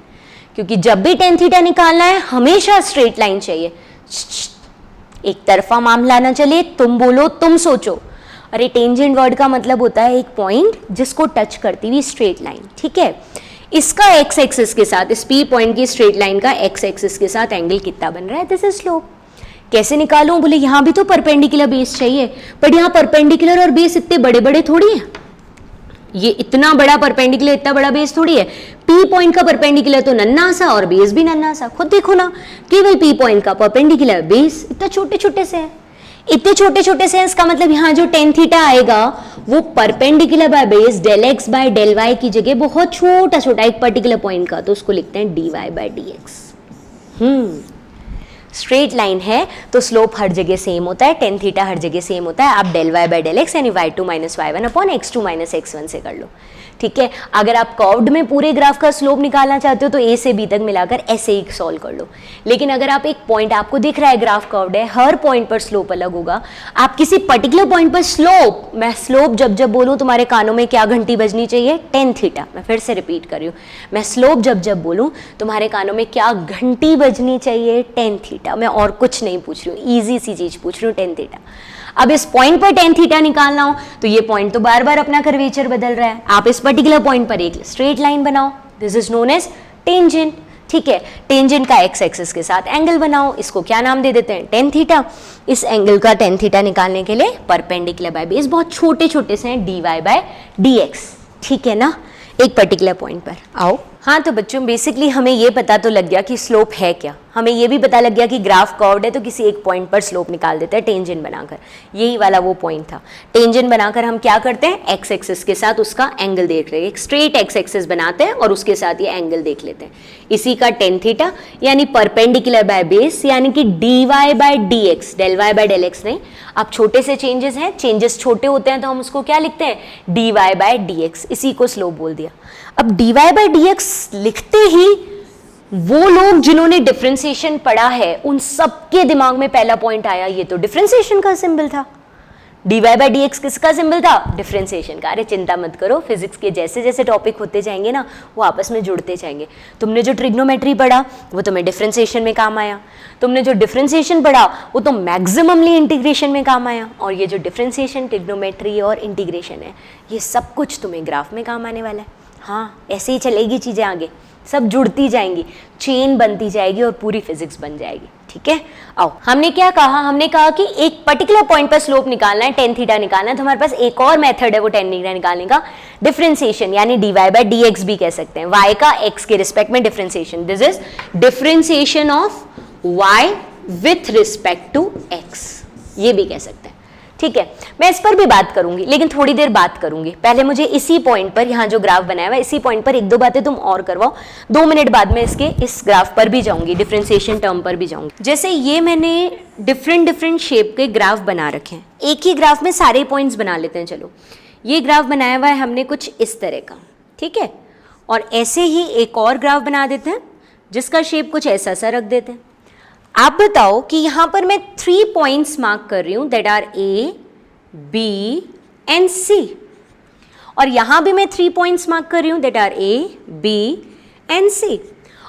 क्योंकि जब भी टेन थीटा निकालना है हमेशा स्ट्रेट लाइन चाहिए, एक तरफा मामला ना चले, तुम बोलो तुम सोचो। अरे टेंजेंट वर्ड का मतलब होता है एक पॉइंट जिसको टच करती हुई स्ट्रेट लाइन। ठीक है, इसका एक्स एक्सिस के साथ, इस P पॉइंट की स्ट्रेट लाइन का एक्स एक्सिस के साथ एंगल कितना बन रहा है, दिस इज स्लोप। कैसे निकालूं? बोले यहाँ भी तो परपेंडिकुलर बेस चाहिए, बट यहाँ परपेंडिकुलर और बेस इतने बड़े बड़े थोड़ी है, ये इतना बड़ा परपेंडिकुलर इतना बड़ा बेस थोड़ी है। P पॉइंट का परपेंडिकुलर तो नन्ना सा और बेस भी नन्ना सा, खुद देखो ना, केवल P पॉइंट का परपेंडिकुलर बेस इतना छोटे छोटे से है, इतने छोटे छोटे से है, इसका मतलब यहाँ जो टेन थीटा आएगा वो perpendicular by base del X by del Y की जगह बहुत छोटा छोटा एक पर्टिकुलर पॉइंट का, तो उसको लिखते हैं dy by dx। Straight line है तो स्लोप हर जगह सेम होता है, टेन थीटा हर जगह सेम होता है, आप del y by del X यानी y2 minus y1 upon x2 minus x1 से कर लो। ठीक है, अगर आप कर्व्ड में पूरे ग्राफ का स्लोप निकालना चाहते हो तो A से B तक मिलाकर ऐसे ही सॉल्व कर लो। लेकिन अगर आप एक पॉइंट, आपको दिख रहा है ग्राफ कर्व्ड है, हर पॉइंट पर स्लोप अलग होगा, आप किसी पर्टिकुलर पॉइंट पर स्लोप, मैं स्लोप जब जब बोलूँ तुम्हारे कानों में क्या घंटी बजनी चाहिए, टेन थीटा। मैं फिर से रिपीट कर रही हूँ, मैं स्लोप जब जब बोलूँ तुम्हारे कानों में क्या घंटी बजनी चाहिए, टेन थीटा। मैं और कुछ नहीं पूछ रही हूँ, ईजी सी चीज पूछ रही हूँ, टेन थीटा। अब इस पॉइंट पर टेन थीटा निकालना हो तो ये पॉइंट तो बार बार अपना कर्वेचर बदल रहा है, आप इस पर्टिकुलर पॉइंट पर एक स्ट्रेट लाइन बनाओ, this is known as tangent. ठीक है, टेंजेंट का एक्स एक्सिस के साथ एंगल बनाओ, इसको क्या नाम दे देते हैं, टेन थीटा। इस एंगल का टेन थीटा निकालने के लिए परपेंडिकुलर बाय बेस बहुत छोटे छोटे से हैं, dy बाय dx। ठीक है ना, एक पर्टिकुलर पॉइंट पर आओ। हाँ तो बच्चों बेसिकली हमें ये पता तो लग गया कि स्लोप है क्या, हमें ये भी पता लग गया कि ग्राफ कर्व्ड है तो किसी एक पॉइंट पर स्लोप निकाल देते हैं टेंजेंट बनाकर, यही वाला वो पॉइंट था। टेंजेंट बनाकर हम क्या करते हैं, एक्स एक्सिस के साथ उसका एंगल देख रहे हैं, एक स्ट्रेट एक्स एक्सिस बनाते हैं और उसके साथ ये एंगल देख लेते हैं, इसी का टेन थीटा यानी परपेंडिकुलर बाय बेस, यानी कि D Y by D X, del Y by del X नहीं, अब छोटे से चेंजेस हैं, चेंजेस छोटे होते हैं तो हम उसको क्या लिखते हैं, D Y by D X, इसी को स्लोप बोल दिया। अब dy बाय dx लिखते ही वो लोग जिन्होंने डिफरेंशिएशन पढ़ा है उन सबके दिमाग में पहला पॉइंट आया, ये तो डिफरेंशिएशन का सिंबल था। dy बाय dx किसका सिंबल था, डिफरेंशिएशन का। अरे चिंता मत करो, फिजिक्स के जैसे जैसे टॉपिक होते जाएंगे ना वो आपस में जुड़ते जाएंगे। तुमने जो ट्रिग्नोमेट्री पढ़ा वो तुम्हें डिफरेंशिएशन में काम आया, तुमने जो डिफरेंशिएशन पढ़ा वो तो मैक्सिममली इंटीग्रेशन में काम आया, और ये जो डिफरेंशिएशन, ट्रिग्नोमेट्री और इंटीग्रेशन है ये सब कुछ तुम्हें ग्राफ में काम आने वाला है। हाँ ऐसे ही चलेगी चीज़ें आगे, सब जुड़ती जाएंगी, चेन बनती जाएगी और पूरी फिजिक्स बन जाएगी। ठीक है, आओ हमने क्या कहा, हमने कहा कि एक पर्टिकुलर पॉइंट पर स्लोप निकालना है, टेन थीटा निकालना है, तो हमारे पास एक और मेथड है वो टेन थीटा निकालने का, डिफरेंशिएशन, यानी dy बाय dx भी कह सकते हैं, y का x के रिस्पेक्ट में differentiation. This is differentiation of y with respect to x, ये भी कह सकते हैं। ठीक है, मैं इस पर भी बात करूंगी लेकिन थोड़ी देर बात करूंगी, पहले मुझे इसी पॉइंट पर, यहाँ जो ग्राफ बनाया हुआ है इसी पॉइंट पर एक दो बातें तुम और करवाओ, 2 मिनट बाद में इसके इस ग्राफ पर भी जाऊंगी, डिफरेंशिएशन टर्म पर भी जाऊंगी। जैसे ये मैंने डिफरेंट शेप के ग्राफ बना रखे हैं, एक ही ग्राफ में सारे पॉइंट्स बना लेते हैं। चलो ये ग्राफ बनाया हुआ है हमने कुछ इस तरह का, ठीक है, और ऐसे ही एक और ग्राफ बना देते हैं जिसका शेप कुछ ऐसा सा रख देते हैं। आप बताओ कि यहां पर मैं 3 पॉइंट्स मार्क कर रही हूं, that are A, B and C, और यहां भी मैं 3 पॉइंट्स मार्क कर रही हूं, that are A, B and C,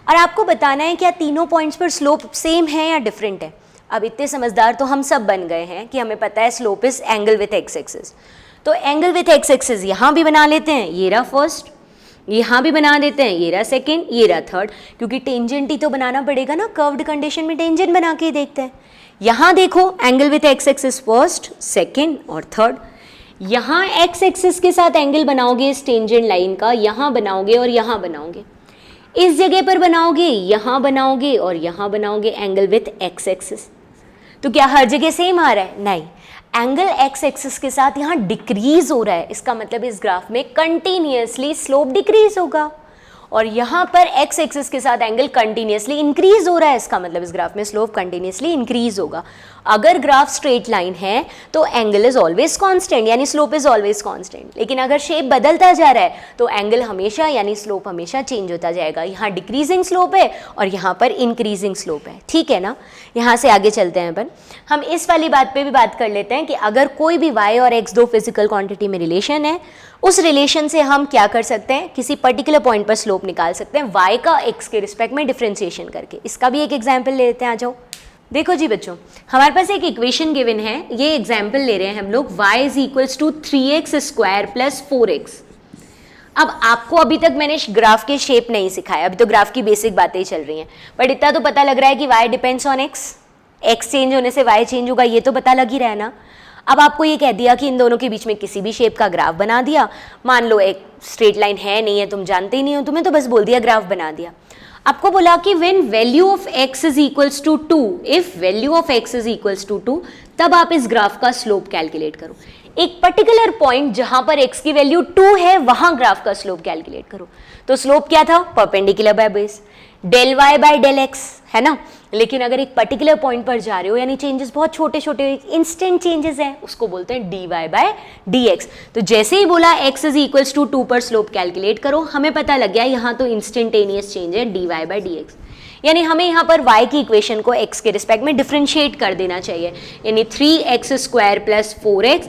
और आपको बताना है क्या तीनों पॉइंट्स पर स्लोप सेम है या डिफरेंट है। अब इतने समझदार तो हम सब बन गए हैं कि हमें पता है slope is angle with x axis, तो एंगल विथ एक्स एक्सिस यहां भी बना लेते हैं, ये रहा फर्स्ट, यहाँ भी बना देते हैं, ये रहा सेकेंड, ये रहा थर्ड, क्योंकि टेंजेंट ही तो बनाना पड़ेगा ना, कर्व्ड कंडीशन में टेंजेंट बना के देखते हैं। यहाँ देखो angle with x axis first, second और थर्ड, यहाँ एक्स एक्सिस के साथ एंगल बनाओगे इस टेंजेंट लाइन का, यहाँ बनाओगे और यहाँ बनाओगे, इस जगह पर बनाओगे, यहाँ बनाओगे और यहाँ बनाओगे एंगल विथ एक्स एक्सिस। तो क्या हर जगह सेम आ रहा है, नहीं, एंगल एक्स एक्सिस के साथ यहाँ डिक्रीज हो रहा है, इसका मतलब इस ग्राफ में कंटिन्यूअसली स्लोप डिक्रीज होगा, और यहाँ पर एक्स एक्सिस के साथ एंगल कंटिन्यूअसली इंक्रीज हो रहा है, इसका मतलब इस ग्राफ में स्लोप कंटिन्यूअसली इंक्रीज होगा। अगर ग्राफ स्ट्रेट लाइन है तो एंगल इज ऑलवेज कांस्टेंट, यानी स्लोप इज ऑलवेज कांस्टेंट, लेकिन अगर शेप बदलता जा रहा है तो एंगल हमेशा यानी स्लोप हमेशा चेंज होता जाएगा। यहाँ डिक्रीजिंग स्लोप है और यहाँ पर इंक्रीजिंग स्लोप है, ठीक है ना। यहाँ से आगे चलते हैं अपन, हम इस वाली बात पे भी बात कर लेते हैं कि अगर कोई भी y और x दो फिजिकल क्वांटिटी में रिलेशन है, उस रिलेशन से हम क्या कर सकते हैं, किसी पर्टिकुलर पॉइंट पर स्लोप निकाल सकते हैं y का x के रिस्पेक्ट में डिफरेंशिएशन करके। इसका भी एक एग्जाम्पल ले लेते हैं, आ जाओ। देखो जी बच्चों, हमारे पास एक इक्वेशन गिवन है, ये एग्जाम्पल ले रहे हैं हम लोग, y is equals to 3x square plus 4x। अब आपको अभी तक मैंने ग्राफ के शेप नहीं सिखाया, अभी तो ग्राफ की बेसिक बातें ही चल रही हैं, बट इतना तो पता लग रहा है कि y depends on x change होने से y चेंज होगा, ये तो पता लग ही रहा है ना। अब आपको ये कह दिया कि इन दोनों के बीच में किसी भी शेप का ग्राफ बना दिया, मान लो एक स्ट्रेट लाइन है नहीं है, तुम जानते ही नहीं हो, तुम्हें तो बस बोल दिया ग्राफ बना दिया। आपको बोला कि when value of x is equals to 2, if value of x is equals to 2, तब आप इस ग्राफ का स्लोप कैलकुलेट करो। एक पर्टिकुलर पॉइंट जहां पर x की वैल्यू 2 है वहां ग्राफ का स्लोप कैलकुलेट करो। तो स्लोप क्या था, perpendicular by base, del y by del x, है ना। लेकिन अगर एक पर्टिकुलर पॉइंट पर जा रहे हो, यानी चेंजेस बहुत छोटे छोटे इंस्टेंट चेंजेस हैं, उसको बोलते हैं dy बाय dx। तो जैसे ही बोला x इज इक्वल्स टू 2 पर स्लोप कैलकुलेट करो, हमें पता लग गया यहाँ तो इंस्टेंटेनियस चेंज है dy बाय dx, यानी हमें यहाँ पर y की इक्वेशन को x के रिस्पेक्ट में डिफरेंशिएट कर देना चाहिए, यानी 3x स्क्वायर प्लस 4x।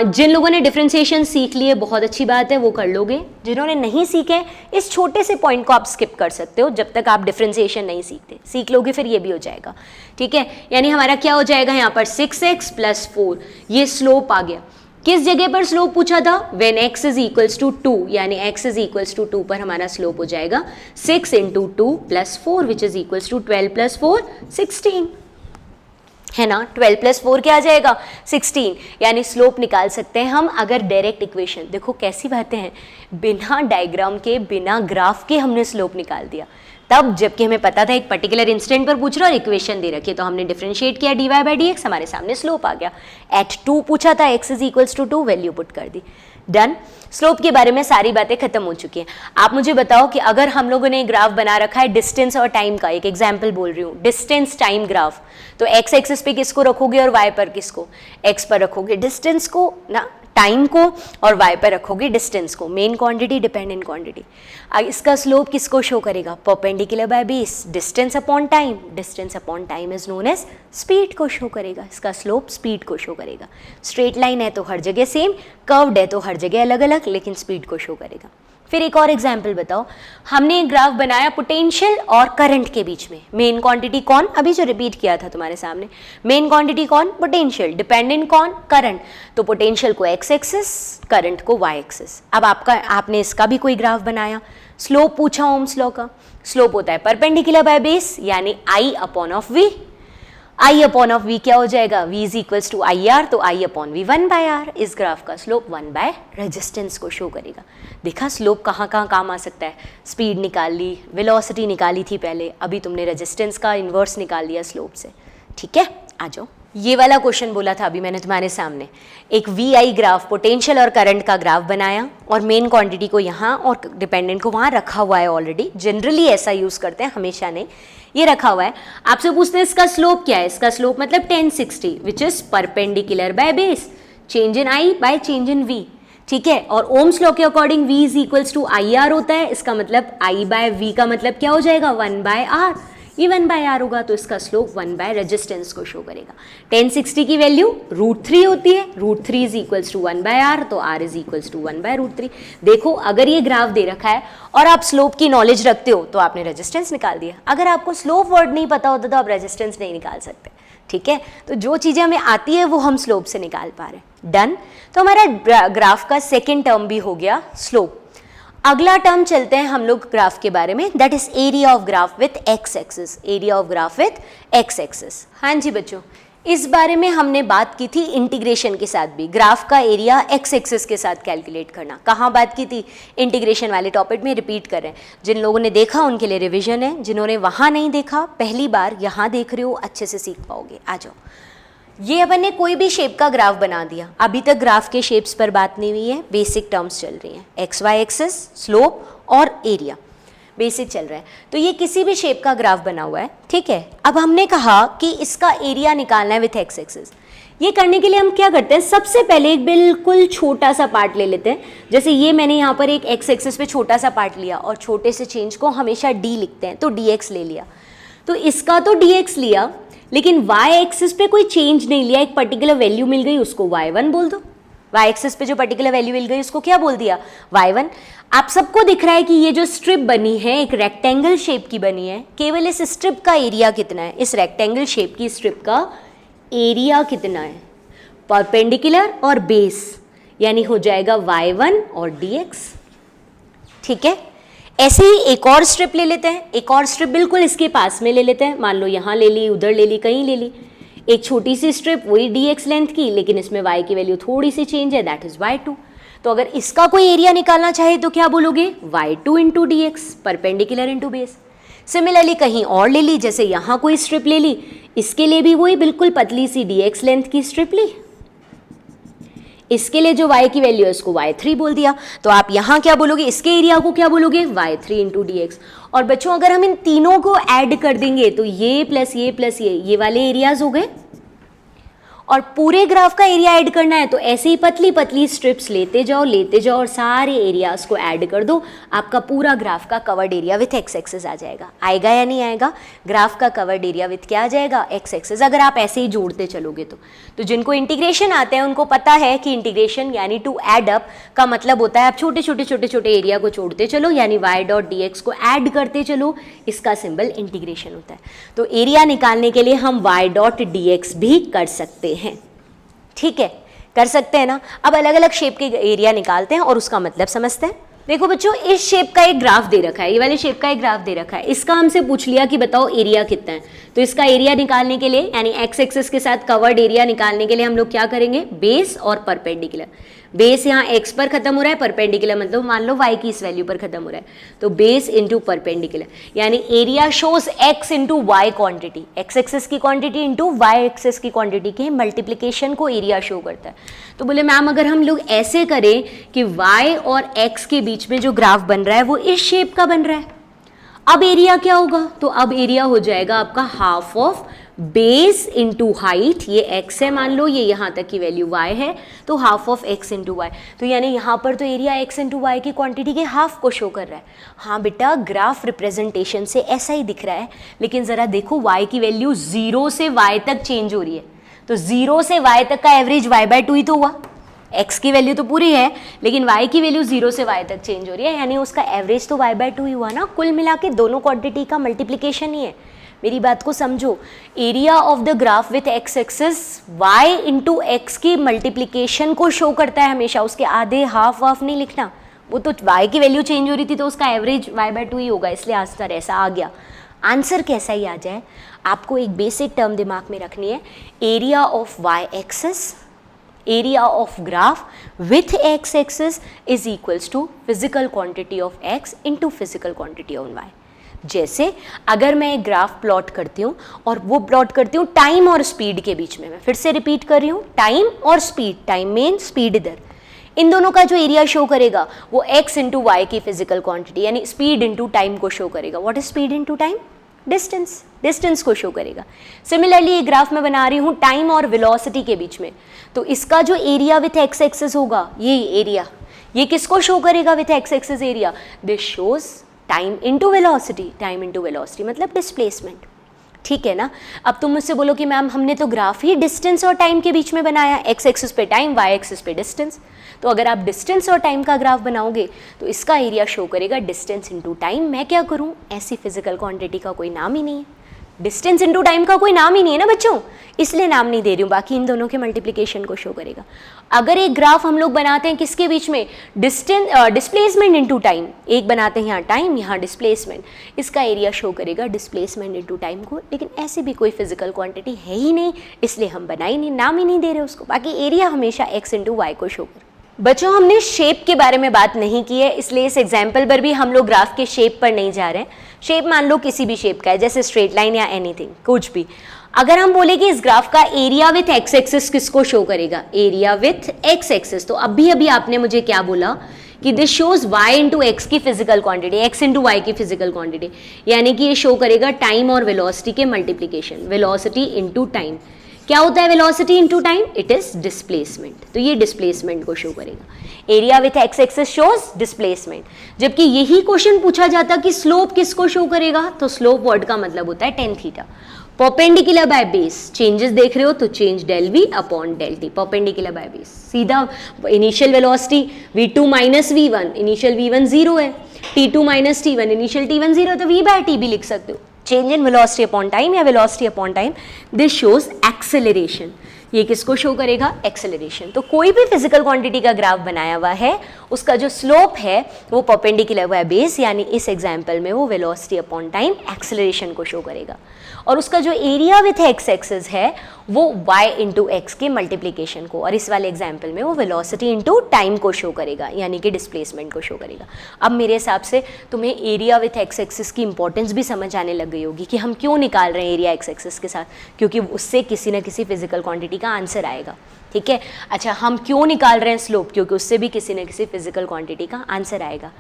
जिन लोगों ने डिफरेंशिएशन सीख लिए बहुत अच्छी बात है, वो कर लोगे, जिन्होंने नहीं सीखे इस छोटे से पॉइंट को आप स्किप कर सकते हो, जब तक आप डिफरेंशिएशन नहीं सीखते, सीख लोगे फिर ये भी हो जाएगा, ठीक है। यानी हमारा क्या हो जाएगा यहाँ पर 6x प्लस 4, ये स्लोप आ गया। किस जगह पर स्लोप पूछा था, when x is equals to 2, यानी x इज इक्वल्स टू 2 पर हमारा स्लोप हो जाएगा 6 into 2 plus 4 which is equals to 12 plus 4 16। है ना। 12 + 4 क्या आ जाएगा 16, यानी स्लोप निकाल सकते हैं हम अगर डायरेक्ट इक्वेशन, देखो कैसी बातें हैं, बिना डायग्राम के बिना ग्राफ के हमने स्लोप निकाल दिया, तब जबकि हमें पता था एक पर्टिकुलर इंस्टेंट पर पूछ रहा और इक्वेशन दे रखी है, तो हमने डिफरेंशिएट किया dy/dx, हमारे सामने स्लोप आ गया। एट 2 पूछा था, x = 2, वैल्यू पुट कर दी, डन। स्लोप के बारे में सारी बातें खत्म हो चुकी हैं। आप मुझे बताओ कि अगर हम लोगों ने ग्राफ बना रखा है डिस्टेंस और टाइम का, एक एग्जांपल बोल रही हूँ, डिस्टेंस टाइम ग्राफ, तो x एक्सिस पे किसको रखोगे और y पर किसको? x पर रखोगे डिस्टेंस को ना, टाइम को, और y पर रखोगे डिस्टेंस को, मेन क्वांटिटी डिपेंडेंट क्वांटिटी। इसका स्लोप किसको शो करेगा? Perpendicular by base, distance upon time, distance upon time is known as speed को शो करेगा, इसका स्लोप स्पीड को शो करेगा। स्ट्रेट लाइन है तो हर जगह सेम, कर्व्ड है तो हर जगह अलग अलग, लेकिन स्पीड को शो करेगा। फिर एक और एग्जाम्पल बताओ, हमने एक ग्राफ बनाया पोटेंशियल और करंट के बीच में, मेन क्वांटिटी कौन? अभी जो रिपीट किया था तुम्हारे सामने, मेन क्वांटिटी कौन? पोटेंशियल, डिपेंडेंट कौन? करंट, तो पोटेंशियल को x एक्सिस, करंट को y एक्सिस। अब आपने इसका भी कोई ग्राफ बनाया, स्लोप पूछा ओम्स लॉ का, स्लोप होता है परपेंडिकुलर बाय बेस, यानी I/v, I/v क्या हो जाएगा? v = IR, तो I/v 1/r, इस ग्राफ का स्लोप 1/ रेजिस्टेंस को शो करेगा। देखा स्लोप कहाँ कहाँ काम आ सकता है, स्पीड निकाल ली, वेलोसिटी निकाली थी पहले, अभी तुमने रेजिस्टेंस का इन्वर्स निकाल लिया स्लोप से, ठीक है। आ जाओ, ये वाला क्वेश्चन बोला था अभी मैंने तुम्हारे सामने, एक VI ग्राफ, पोटेंशियल और करंट का ग्राफ बनाया और मेन क्वांटिटी को यहाँ और डिपेंडेंट को वहाँ रखा हुआ है ऑलरेडी, जनरली ऐसा यूज़ करते हैं, हमेशा नहीं, ये रखा हुआ है। आपसे पूछते हैं इसका स्लोप क्या है? इसका स्लोप मतलब 1060 which is perpendicular by base, change in I by change in V, ठीक है। और ओम्स लॉ के अकॉर्डिंग v = IR होता है, इसका मतलब I/v का मतलब क्या हो जाएगा? 1/r, ये 1/r होगा, तो इसका स्लोप 1/ रेजिस्टेंस को शो करेगा। 1060 की वैल्यू √3 होती है, √3 = 1/r, तो r = 1/√3। देखो अगर ये ग्राफ दे रखा है और आप स्लोप की नॉलेज रखते हो तो आपने रेजिस्टेंस निकाल दिया, अगर आपको स्लोप वर्ड नहीं पता होता तो आप रेजिस्टेंस नहीं निकाल सकते, ठीक है। तो जो चीज़ें हमें आती है वो हम स्लोप से निकाल पा रहे हैं, डन। तो हमारा ग्राफ का सेकेंड टर्म भी हो गया स्लोप। अगला टर्म चलते हैं हम लोग ग्राफ के बारे में, that is area of graph with x axis, area of graph with x axis. हाँ जी बच्चों, इस बारे में हमने बात की थी इंटीग्रेशन के साथ भी, ग्राफ का एरिया x एक्सिस के साथ कैलकुलेट करना। कहाँ बात की थी? इंटीग्रेशन वाले टॉपिक में, रिपीट कर रहे हैं। जिन लोगों ने देखा उनके लिए रिविजन है, जिन्होंने वहाँ नहीं देखा पहली बार यहाँ देख रहे हो, अच्छे से सीख पाओगे। आ जाओ, ये अपन ने कोई भी शेप का ग्राफ बना दिया, अभी तक ग्राफ के शेप्स पर बात नहीं हुई है, बेसिक टर्म्स चल रही हैं, XY एक्सिस, स्लोप और एरिया, बेसिक चल रहा है। तो ये किसी भी शेप का ग्राफ बना हुआ है, ठीक है। अब हमने कहा कि इसका एरिया निकालना है विथ x एक्सिस। ये करने के लिए हम क्या करते हैं, सबसे पहले एक बिल्कुल छोटा सा पार्ट ले लेते हैं, जैसे ये मैंने यहाँ पर एक x एक्सिस पे छोटा सा पार्ट लिया और छोटे से चेंज को हमेशा d लिखते हैं, तो dx ले लिया। तो इसका तो dx लिया, लेकिन y एक्सिस पे कोई चेंज नहीं लिया, एक पर्टिकुलर वैल्यू मिल गई उसको y1 बोल दो। y एक्सिस पे जो पर्टिकुलर वैल्यू मिल गई उसको क्या बोल दिया? y1। आप सबको दिख रहा है कि ये जो स्ट्रिप बनी है एक रेक्टेंगल शेप की बनी है, केवल इस स्ट्रिप का एरिया कितना है? इस रेक्टेंगल शेप की स्ट्रिप का एरिया कितना है? परपेंडिकुलर और बेस, यानी हो जाएगा y1 और dx, ठीक है। ऐसे ही एक और स्ट्रिप ले लेते हैं, एक और स्ट्रिप बिल्कुल इसके पास में ले लेते हैं, मान लो यहाँ ले ली, उधर ले ली, कहीं ले ली, एक छोटी सी स्ट्रिप वही dx लेंथ की, लेकिन इसमें y की वैल्यू थोड़ी सी चेंज है, दैट इज y2। तो अगर इसका कोई एरिया निकालना चाहे तो क्या बोलोगे? y2 × dx, perpendicular × base. Similarly कहीं और ले ली, जैसे यहाँ कोई स्ट्रिप ले ली, इसके लिए भी वही बिल्कुल पतली सी dx लेंथ की स्ट्रिप ली, इसके लिए जो y की वैल्यू है उसको y3 बोल दिया, तो आप यहाँ क्या बोलोगे? इसके एरिया को क्या बोलोगे? y3 × dx। और बच्चों अगर हम इन तीनों को ऐड कर देंगे तो ये प्लस ये प्लस ये वाले एरियाज हो गए, और पूरे ग्राफ का एरिया ऐड करना है तो ऐसे ही पतली पतली स्ट्रिप्स लेते जाओ और सारे एरियाज को ऐड कर दो, आपका पूरा ग्राफ का covered area with x axis आ जाएगा। आएगा या नहीं आएगा? ग्राफ का कवर्ड एरिया विथ क्या आ जाएगा? x axis. अगर आप ऐसे ही जोड़ते चलोगे तो जिनको इंटीग्रेशन आते हैं उनको पता है कि इंटीग्रेशन यानी टू ऐड अप का मतलब होता है आप छोटे छोटे एरिया को जोड़ते चलो, यानी y.dx को ऐड करते चलो, इसका सिंबल इंटीग्रेशन होता है। तो एरिया निकालने के लिए हम y.dx भी कर सकते हैं, ठीक है, कर सकते हैं ना। अब अलग अलग शेप के एरिया निकालते हैं और उसका मतलब समझते हैं। देखो बच्चों, इस शेप का एक ग्राफ दे रखा है, ये वाले शेप का एक ग्राफ दे रखा है, इसका हमसे पूछ लिया कि बताओ एरिया कितना है, तो इसका एरिया निकालने के लिए यानी एक्स एक्सिस के साथ कवर्ड एरिया निकालने के लिए हम लोग क्या करेंगे, बेस और परपेंडिकुलर। बेस यहाँ x पर खत्म हो रहा है, परपेंडिकुलर मतलब मान लो y की इस वैल्यू पर खत्म हो रहा है, तो बेस इंटू परपेंडिकुलर, यानी area shows x into Y quantity, X axis की क्वांटिटी इंटू वाई एक्सिस की क्वांटिटी के मल्टीप्लीकेशन को एरिया शो करता है। तो बोले मैम अगर हम लोग ऐसे करें कि y और x के बीच में जो ग्राफ बन रहा है वो इस शेप का बन रहा है, अब एरिया क्या होगा, तो अब एरिया हो जाएगा आपका half of base into height, ये x है मान लो, ये यहाँ तक की वैल्यू y है, तो half of x into y, तो यानी यहाँ पर तो एरिया x इंटू वाई की क्वांटिटी के हाफ को शो कर रहा है। हाँ बेटा ग्राफ रिप्रेजेंटेशन से ऐसा ही दिख रहा है, लेकिन ज़रा देखो y की वैल्यू 0 से y तक चेंज हो रही है, तो 0 से y तक का एवरेज y/2 ही तो हुआ, x की वैल्यू तो पूरी है लेकिन y की वैल्यू 0 से y तक चेंज हो रही है, यानी उसका एवरेज तो y/2 ही हुआ ना, कुल मिला के दोनों क्वांटिटी का मल्टीप्लिकेशन ही है। मेरी बात को समझो, area of the graph with x axis y into X की मल्टीप्लिकेशन को शो करता है हमेशा, उसके आधे हाफ वाफ नहीं लिखना, वो तो y की वैल्यू चेंज हो रही थी तो उसका एवरेज y/2 ही होगा, इसलिए आंसर ऐसा आ गया। आंसर कैसा ही आ जाए, आपको एक बेसिक टर्म दिमाग में रखनी है, area of y axis, area of graph with x axis is equals to physical quantity of x into physical quantity of y। जैसे अगर मैं एक ग्राफ प्लॉट करती हूँ और वो प्लॉट करती हूँ टाइम और स्पीड के बीच में, मैं फिर से रिपीट कर रही हूँ, टाइम और स्पीड, टाइम में स्पीड इधर, इन दोनों का जो एरिया शो करेगा वो x इंटू वाई की फिजिकल क्वांटिटी यानी स्पीड इंटू टाइम को शो करेगा। What is speed into time, distance, distance को शो करेगा। सिमिलरली ये ग्राफ मैं बना रही हूँ टाइम और वेलोसिटी के बीच में, तो इसका जो एरिया विथ एक्स एक्सिस होगा, ये एरिया, ये किसको शो करेगा with x axis area, this shows time into velocity, time into velocity मतलब डिस्प्लेसमेंट, ठीक है ना। अब तुम मुझसे बोलो कि मैम हमने तो ग्राफ ही डिस्टेंस और टाइम के बीच में बनाया, एक्स एक्सिस पे टाइम, वाई एक्सिस पे डिस्टेंस, तो अगर आप डिस्टेंस और टाइम का ग्राफ बनाओगे तो इसका एरिया शो करेगा डिस्टेंस इंटू टाइम। मैं क्या करूं, ऐसी फिजिकल क्वांटिटी का कोई नाम ही नहीं है, डिस्टेंस इंटू टाइम का कोई नाम ही नहीं है ना बच्चों, इसलिए नाम नहीं दे रही हूँ, बाकी इन दोनों के मल्टीप्लिकेशन को शो करेगा। अगर एक ग्राफ हम लोग बनाते हैं किसके बीच में, डिस्प्लेसमेंट इंटू टाइम, एक बनाते हैं यहाँ टाइम यहाँ डिस्प्लेसमेंट, इसका एरिया शो करेगा डिस्प्लेसमेंट इंटू टाइम को, लेकिन ऐसी भी कोई फिजिकल क्वांटिटी है ही नहीं, इसलिए हम बना ही नहीं, नाम ही नहीं दे रहे उसको, बाकी एरिया हमेशा एक्स इंटू वाई को शो करेगा। बच्चों हमने शेप के बारे में बात नहीं की है, इसलिए इस एग्जाम्पल पर भी हम लोग ग्राफ के शेप पर नहीं जा रहे हैं। शेप मान लो किसी भी शेप का है, जैसे स्ट्रेट लाइन या एनीथिंग, कुछ भी। अगर हम बोले कि इस ग्राफ का एरिया विथ एक्स एक्सिस किसको शो करेगा, एरिया विथ एक्स एक्सिस, तो अभी आपने मुझे क्या बोला कि this shows y into X की physical quantity, x into Y की फिजिकल क्वांटिटी, यानी कि ये शो करेगा टाइम और वेलोसिटी के मल्टीप्लिकेशन, वेलोसिटी इंटू टाइम। क्या होता है velocity into time, it is displacement, तो ये डिस्प्लेसमेंट को शो करेगा। Area with x axis shows displacement, जबकि यही क्वेश्चन पूछा जाता कि स्लोप किसको शो करेगा, तो स्लोप वर्ड का मतलब होता है tan theta. Perpendicular by base, changes देख रहे हो तो change del V upon del T, perpendicular by base, सीधा initial velocity v2 minus v1, initial v1 0 है, t2 minus t1, initial t1 0, तो v बाय टी भी लिख सकते हो, change in velocity upon time या velocity upon time, this shows acceleration. ये किसको शो करेगा, एक्सेलरेशन। तो कोई भी फिजिकल क्वांटिटी का ग्राफ बनाया हुआ है, उसका जो स्लोप है वो परपेंडिकुलर बाय बेस, यानी इस एग्जांपल में वो वेलोसिटी अपॉन टाइम एक्सेलरेशन को शो करेगा, और उसका जो एरिया विथ एक्स एक्सिस है वो y इंटू एक्स के मल्टीप्लिकेशन को, और इस वाले एग्जाम्पल में वो वेलोसिटी इंटू टाइम को शो करेगा, यानी कि डिस्प्लेसमेंट को शो करेगा। अब मेरे हिसाब से तुम्हें एरिया विथ एक्स एक्सिस की इंपॉर्टेंस भी समझ आने लग गई होगी कि हम क्यों निकाल रहे हैं एरिया एक्स एक्सिस के साथ, क्योंकि उससे किसी न किसी फिजिकल क्वांटिटी का आंसर आएगा, ठीक है। अच्छा, हम क्यों निकाल रहे हैं स्लोप, क्योंकि उससे भी किसी न किसी फिजिकल क्वांटिटी का आंसर आएगा।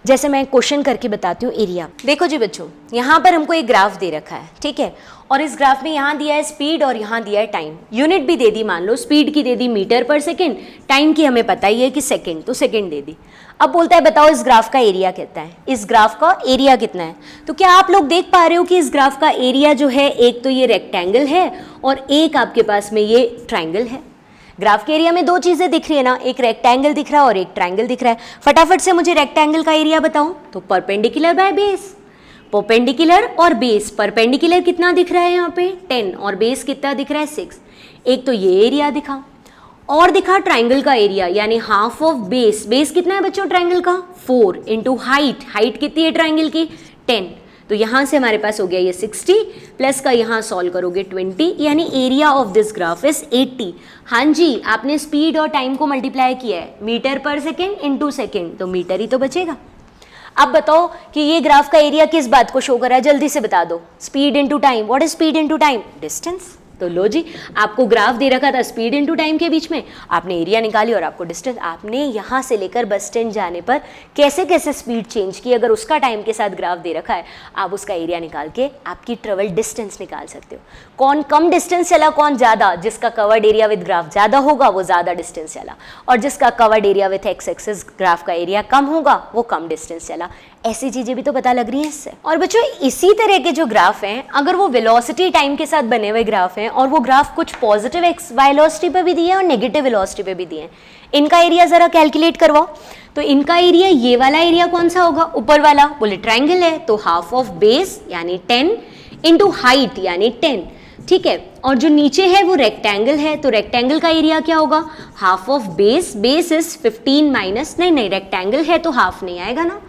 जैसे मैं क्वेश्चन करके बताती हूँ एरिया। देखो जी बच्चों, यहाँ पर हमको एक ग्राफ दे रखा है, ठीक है, और इस ग्राफ में यहाँ दिया है स्पीड और यहाँ दिया है टाइम, यूनिट भी दे दी, मान लो स्पीड की दे दी मीटर पर सेकेंड, टाइम की हमें पता ही है कि सेकेंड, तो सेकेंड दे दी। अब बोलता है बताओ इस ग्राफ का एरिया कितना है, इस ग्राफ का एरिया कितना है। तो क्या आप लोग देख पा रहे हो कि इस ग्राफ का एरिया जो है, एक तो ये रेक्टेंगल है और एक आपके पास में ये ट्राइंगल है। ग्राफ के एरिया में दो चीजें दिख रही है ना, एक रेक्टेंगल दिख रहा है और एक ट्राइंगल दिख रहा है। फटाफट से मुझे रेक्टेंगल का एरिया बताओ, तो परपेंडिकुलर बाय बेस, परपेंडिकुलर और बेस, परपेंडिकुलर कितना दिख रहा है यहाँ पे 10 और बेस कितना दिख रहा है 6। एक तो ये एरिया दिखा और दिखा ट्राइंगल का एरिया, यानी हाफ ऑफ बेस, बेस कितना है बच्चों ट्राइंगल का 4 इंटू हाइट, हाइट कितनी है ट्राइंगल की 10, तो यहाँ से हमारे पास हो गया ये 60 प्लस का यहाँ सॉल्व करोगे 20, यानी area of this graph is 80। हाँ जी, आपने स्पीड और टाइम को मल्टीप्लाई किया है, मीटर पर सेकेंड इंटू सेकेंड, तो मीटर ही तो बचेगा। अब बताओ कि ये ग्राफ का एरिया किस बात को शो कर रहा है, जल्दी से बता दो। Speed into time. What is speed into time? Distance. तो लो जी, आपको ग्राफ दे रखा था स्पीड इनटू टाइम के बीच में, आपने एरिया निकाली और आपको डिस्टेंस। आपने यहाँ से लेकर बस स्टैंड जाने पर कैसे कैसे स्पीड चेंज की, अगर उसका टाइम के साथ ग्राफ दे रखा है, आप उसका एरिया निकाल के आपकी ट्रेवल डिस्टेंस निकाल सकते हो। कौन कम डिस्टेंस चला, कौन ज़्यादा? जिसका कवर्ड एरिया विद ग्राफ ज़्यादा होगा वो ज़्यादा डिस्टेंस चला, और जिसका covered area with x axis graph का एरिया कम होगा वो कम डिस्टेंस चला। ऐसी चीज़ें भी तो पता लग रही हैं इससे। और बच्चों, इसी तरह के जो ग्राफ हैं, अगर वो वेलोसिटी टाइम के साथ बने हुए ग्राफ हैं और वो ग्राफ कुछ पॉजिटिव एक्स वेलोसिटी पे भी दिए हैं और नेगेटिव वेलोसिटी पे भी दिए हैं, इनका एरिया ज़रा कैलकुलेट करवाओ। तो इनका एरिया, ये वाला एरिया कौन सा होगा? ऊपर वाला। बोले ट्राइंगल है तो हाफ ऑफ बेस यानी 10 इंटू हाइट यानी 10, ठीक है। और जो नीचे है वो रेक्टेंगल है, तो रेक्टेंगल का एरिया क्या होगा? Half of base. Base is 15 minus, नहीं रेक्टेंगल है तो हाफ नहीं आएगा ना,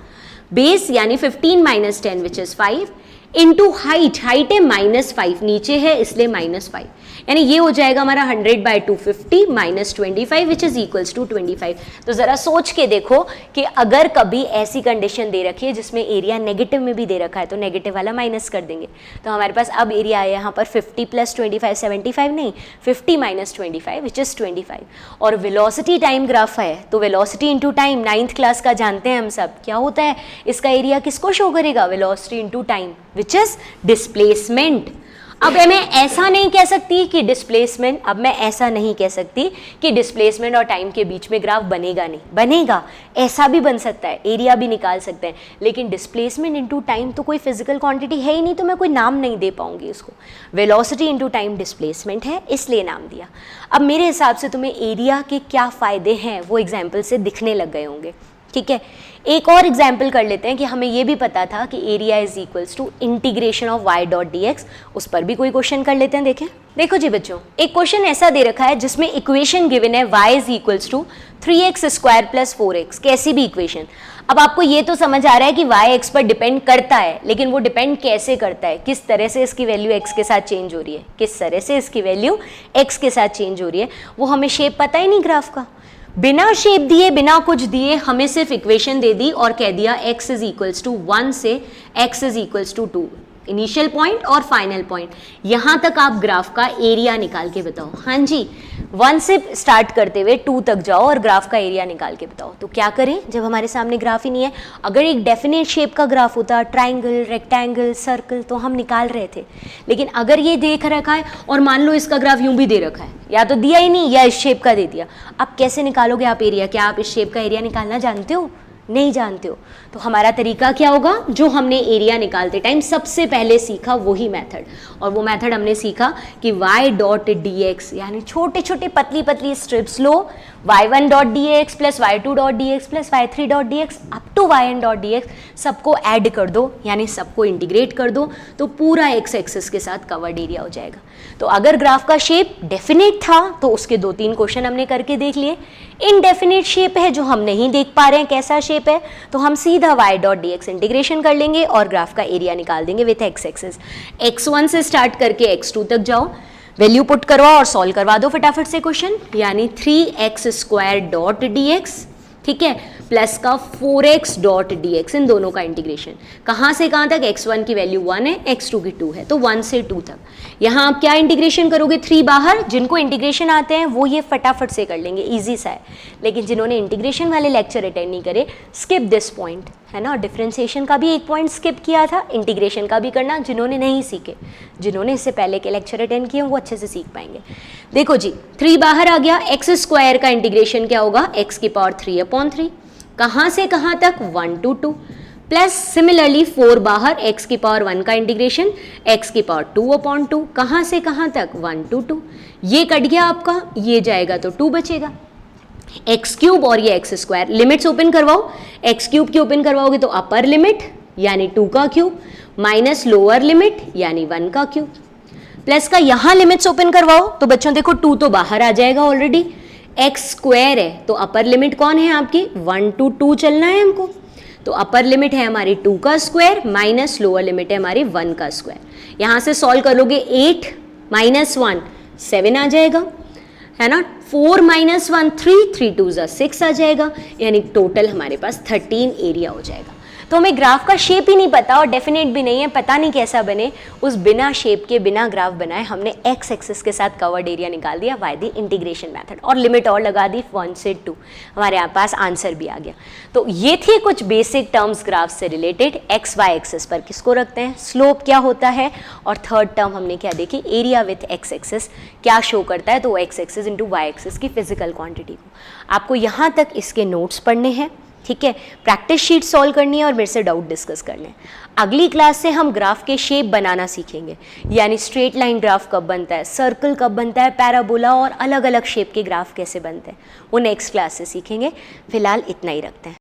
बेस यानी 15 minus 10 which is 5 into height, height है -5, नीचे है इसलिए -5, यानी ये हो जाएगा हमारा 100/250 minus 25 which is equals to 25। तो ज़रा सोच के देखो कि अगर कभी ऐसी कंडीशन दे रखी है जिसमें एरिया नेगेटिव में भी दे रखा है, तो नेगेटिव वाला माइनस कर देंगे। तो हमारे पास अब एरिया आया यहाँ पर 50 + 25, 75 नहीं, 50 - 25 विच इज़ 25। और वेलोसिटी टाइम ग्राफ है, तो velocity into time 9th class का जानते हैं हम सब, क्या होता है? इसका एरिया किसको शो करेगा? Velocity into time which is displacement. अब मैं ऐसा नहीं कह सकती कि डिस्प्लेसमेंट, अब मैं ऐसा नहीं कह सकती कि डिस्प्लेसमेंट और टाइम के बीच में ग्राफ बनेगा नहीं, बनेगा, ऐसा भी बन सकता है, एरिया भी निकाल सकते हैं, लेकिन डिस्प्लेसमेंट इनटू टाइम तो कोई फिजिकल क्वांटिटी है ही नहीं, तो मैं कोई नाम नहीं दे पाऊंगी उसको। वेलोसिटी इनटू टाइम डिस्प्लेसमेंट है इसलिए नाम दिया। अब मेरे हिसाब से तुम्हें एरिया के क्या फ़ायदे हैं वो एग्जाम्पल से दिखने लग गए होंगे, ठीक है। एक और एग्जाम्पल कर लेते हैं कि हमें ये भी पता था कि area is equals to integration of y dot d x, उस पर भी कोई क्वेश्चन कर लेते हैं। देखें, देखो जी बच्चों, एक क्वेश्चन ऐसा दे रखा है जिसमें इक्वेशन गिवन है y is equals to 3x² + 4x, कैसी भी इक्वेशन। अब आपको ये तो समझ आ रहा है कि y x पर डिपेंड करता है, लेकिन वो डिपेंड कैसे करता है, किस तरह से इसकी वैल्यू x के साथ चेंज हो रही है, किस तरह से इसकी वैल्यू x के साथ चेंज हो रही है, वो हमें शेप पता ही नहीं ग्राफ का। बिना शेप दिए, बिना कुछ दिए, हमें सिर्फ इक्वेशन दे दी और कह दिया x इज इक्वल्स टू 1 से x is equals to 2, initial point और फाइनल पॉइंट। यहाँ तक आप ग्राफ का एरिया निकाल के बताओ। हाँ जी, 1 से स्टार्ट करते हुए 2 तक जाओ और ग्राफ का एरिया निकाल के बताओ। तो क्या करें जब हमारे सामने ग्राफ ही नहीं है? अगर एक डेफिनेट शेप का ग्राफ होता, ट्राइंगल, रेक्टेंगल, सर्कल, तो हम निकाल रहे थे, लेकिन अगर ये देख रखा है और मान लो इसका ग्राफ यूं भी दे रखा है, या तो दिया ही नहीं या इस शेप का दे दिया, अब कैसे निकालोगे आप एरिया? क्या आप इस शेप का एरिया निकालना जानते हो? नहीं जानते हो। तो हमारा तरीका क्या होगा? जो हमने एरिया निकालते टाइम सबसे पहले सीखा वही मेथड, और वो मेथड हमने सीखा कि y डॉट डी एक्स, यानी छोटे छोटे पतली पतली स्ट्रिप्स लो, y1 dot d x plus y2 dot d x plus y3 dot d x up to yn dot d x, सबको ऐड कर दो, यानी सबको इंटीग्रेट कर दो, तो पूरा x एक्सिस के साथ कवर्ड एरिया हो जाएगा। तो अगर ग्राफ का शेप डेफिनेट था तो उसके 2-3 क्वेश्चन हमने करके देख लिए। इनडेफिनेट शेप है जो हम नहीं देख पा रहे हैं कैसा शेप है, तो हम सीधा y dot d x integration कर लेंगे और ग्राफ का एरिया निकाल देंगे विथ x एक्सिस। x1 से स्टार्ट करके x2 तक जाओ, वैल्यू पुट करवाओ और सॉल्व करवा दो फटाफट से क्वेश्चन, यानी 3x² डॉट डी एक्स, ठीक है, प्लस का 4x डॉट डी एक्स, इन दोनों का इंटीग्रेशन। कहाँ से कहाँ तक? x1 की वैल्यू 1 है, x2 की 2 है, तो 1 से 2 तक। यहाँ आप क्या इंटीग्रेशन करोगे? 3 बाहर। जिनको इंटीग्रेशन आते हैं वो ये फटाफट से कर लेंगे, इजी सा है, लेकिन जिन्होंने इंटीग्रेशन वाले लेक्चर अटेंड नहीं करे, स्किप दिस पॉइंट, है ना। डिफरेंशिएशन का भी एक पॉइंट स्किप किया था, इंटीग्रेशन का भी करना, जिन्होंने नहीं सीखे, जिन्होंने इससे पहले के लेक्चर अटेंड किए वो अच्छे से सीख पाएंगे। देखो जी, 3 बाहर आ गया, x² का इंटीग्रेशन क्या होगा? x की पावर 3/3, कहाँ से कहाँ तक? 1 to 2, प्लस सिमिलरली 4 बाहर, x की पावर 1 का इंटीग्रेशन, x की पावर 2/2, कहाँ से कहाँ तक? 1 to 2, ये कट गया आपका, ये जाएगा तो 2 बचेगा, x³ और ये x²। लिमिट्स ओपन करवाओ, x³ की ओपन करवाओगे तो अपर लिमिट यानी 2 का क्यूब माइनस लोअर लिमिट यानी 1 का क्यूब, प्लस का यहाँ लिमिट्स ओपन करवाओ तो बच्चों देखो 2 तो बाहर आ जाएगा ऑलरेडी, x² है तो अपर लिमिट कौन है आपकी? 1 to 2 चलना है हमको, तो अपर लिमिट है हमारी 2 का स्क्वायर माइनस लोअर लिमिट है हमारी 1 का स्क्वायर। यहाँ से सॉल्व करोगे 8 माइनस 1 7 आ जाएगा, है ना। 4 माइनस 1 3, 3 2 6 आ जाएगा, यानी टोटल हमारे पास 13 एरिया हो जाएगा। तो हमें ग्राफ का शेप ही नहीं पता और डेफिनेट भी नहीं है, पता नहीं कैसा बने, उस बिना शेप के बिना ग्राफ बनाए हमने एक्स एक्सिस के साथ कवर्ड एरिया निकाल दिया बाय द इंटीग्रेशन मेथड और लिमिट और लगा दी 1 से 2, हमारे यहाँ पास आंसर भी आ गया। तो ये थी कुछ बेसिक टर्म्स ग्राफ से रिलेटेड। एक्स वाई एक्सिस पर किसको रखते हैं, स्लोप क्या होता है, और थर्ड टर्म हमने क्या देखी, एरिया विथ एक्स एक्सिस क्या शो करता है, तो वो x axis into Y axis की फिजिकल क्वांटिटी को। आपको यहाँ तक इसके नोट्स पढ़ने हैं, ठीक है, प्रैक्टिस शीट सॉल्व करनी है और मेरे से डाउट डिस्कस करने हैं। अगली क्लास से हम ग्राफ के शेप बनाना सीखेंगे, यानी स्ट्रेट लाइन ग्राफ कब बनता है, सर्कल कब बनता है, पैराबोला और अलग अलग शेप के ग्राफ कैसे बनते हैं, वो नेक्स्ट क्लास से सीखेंगे। फिलहाल इतना ही रखते हैं।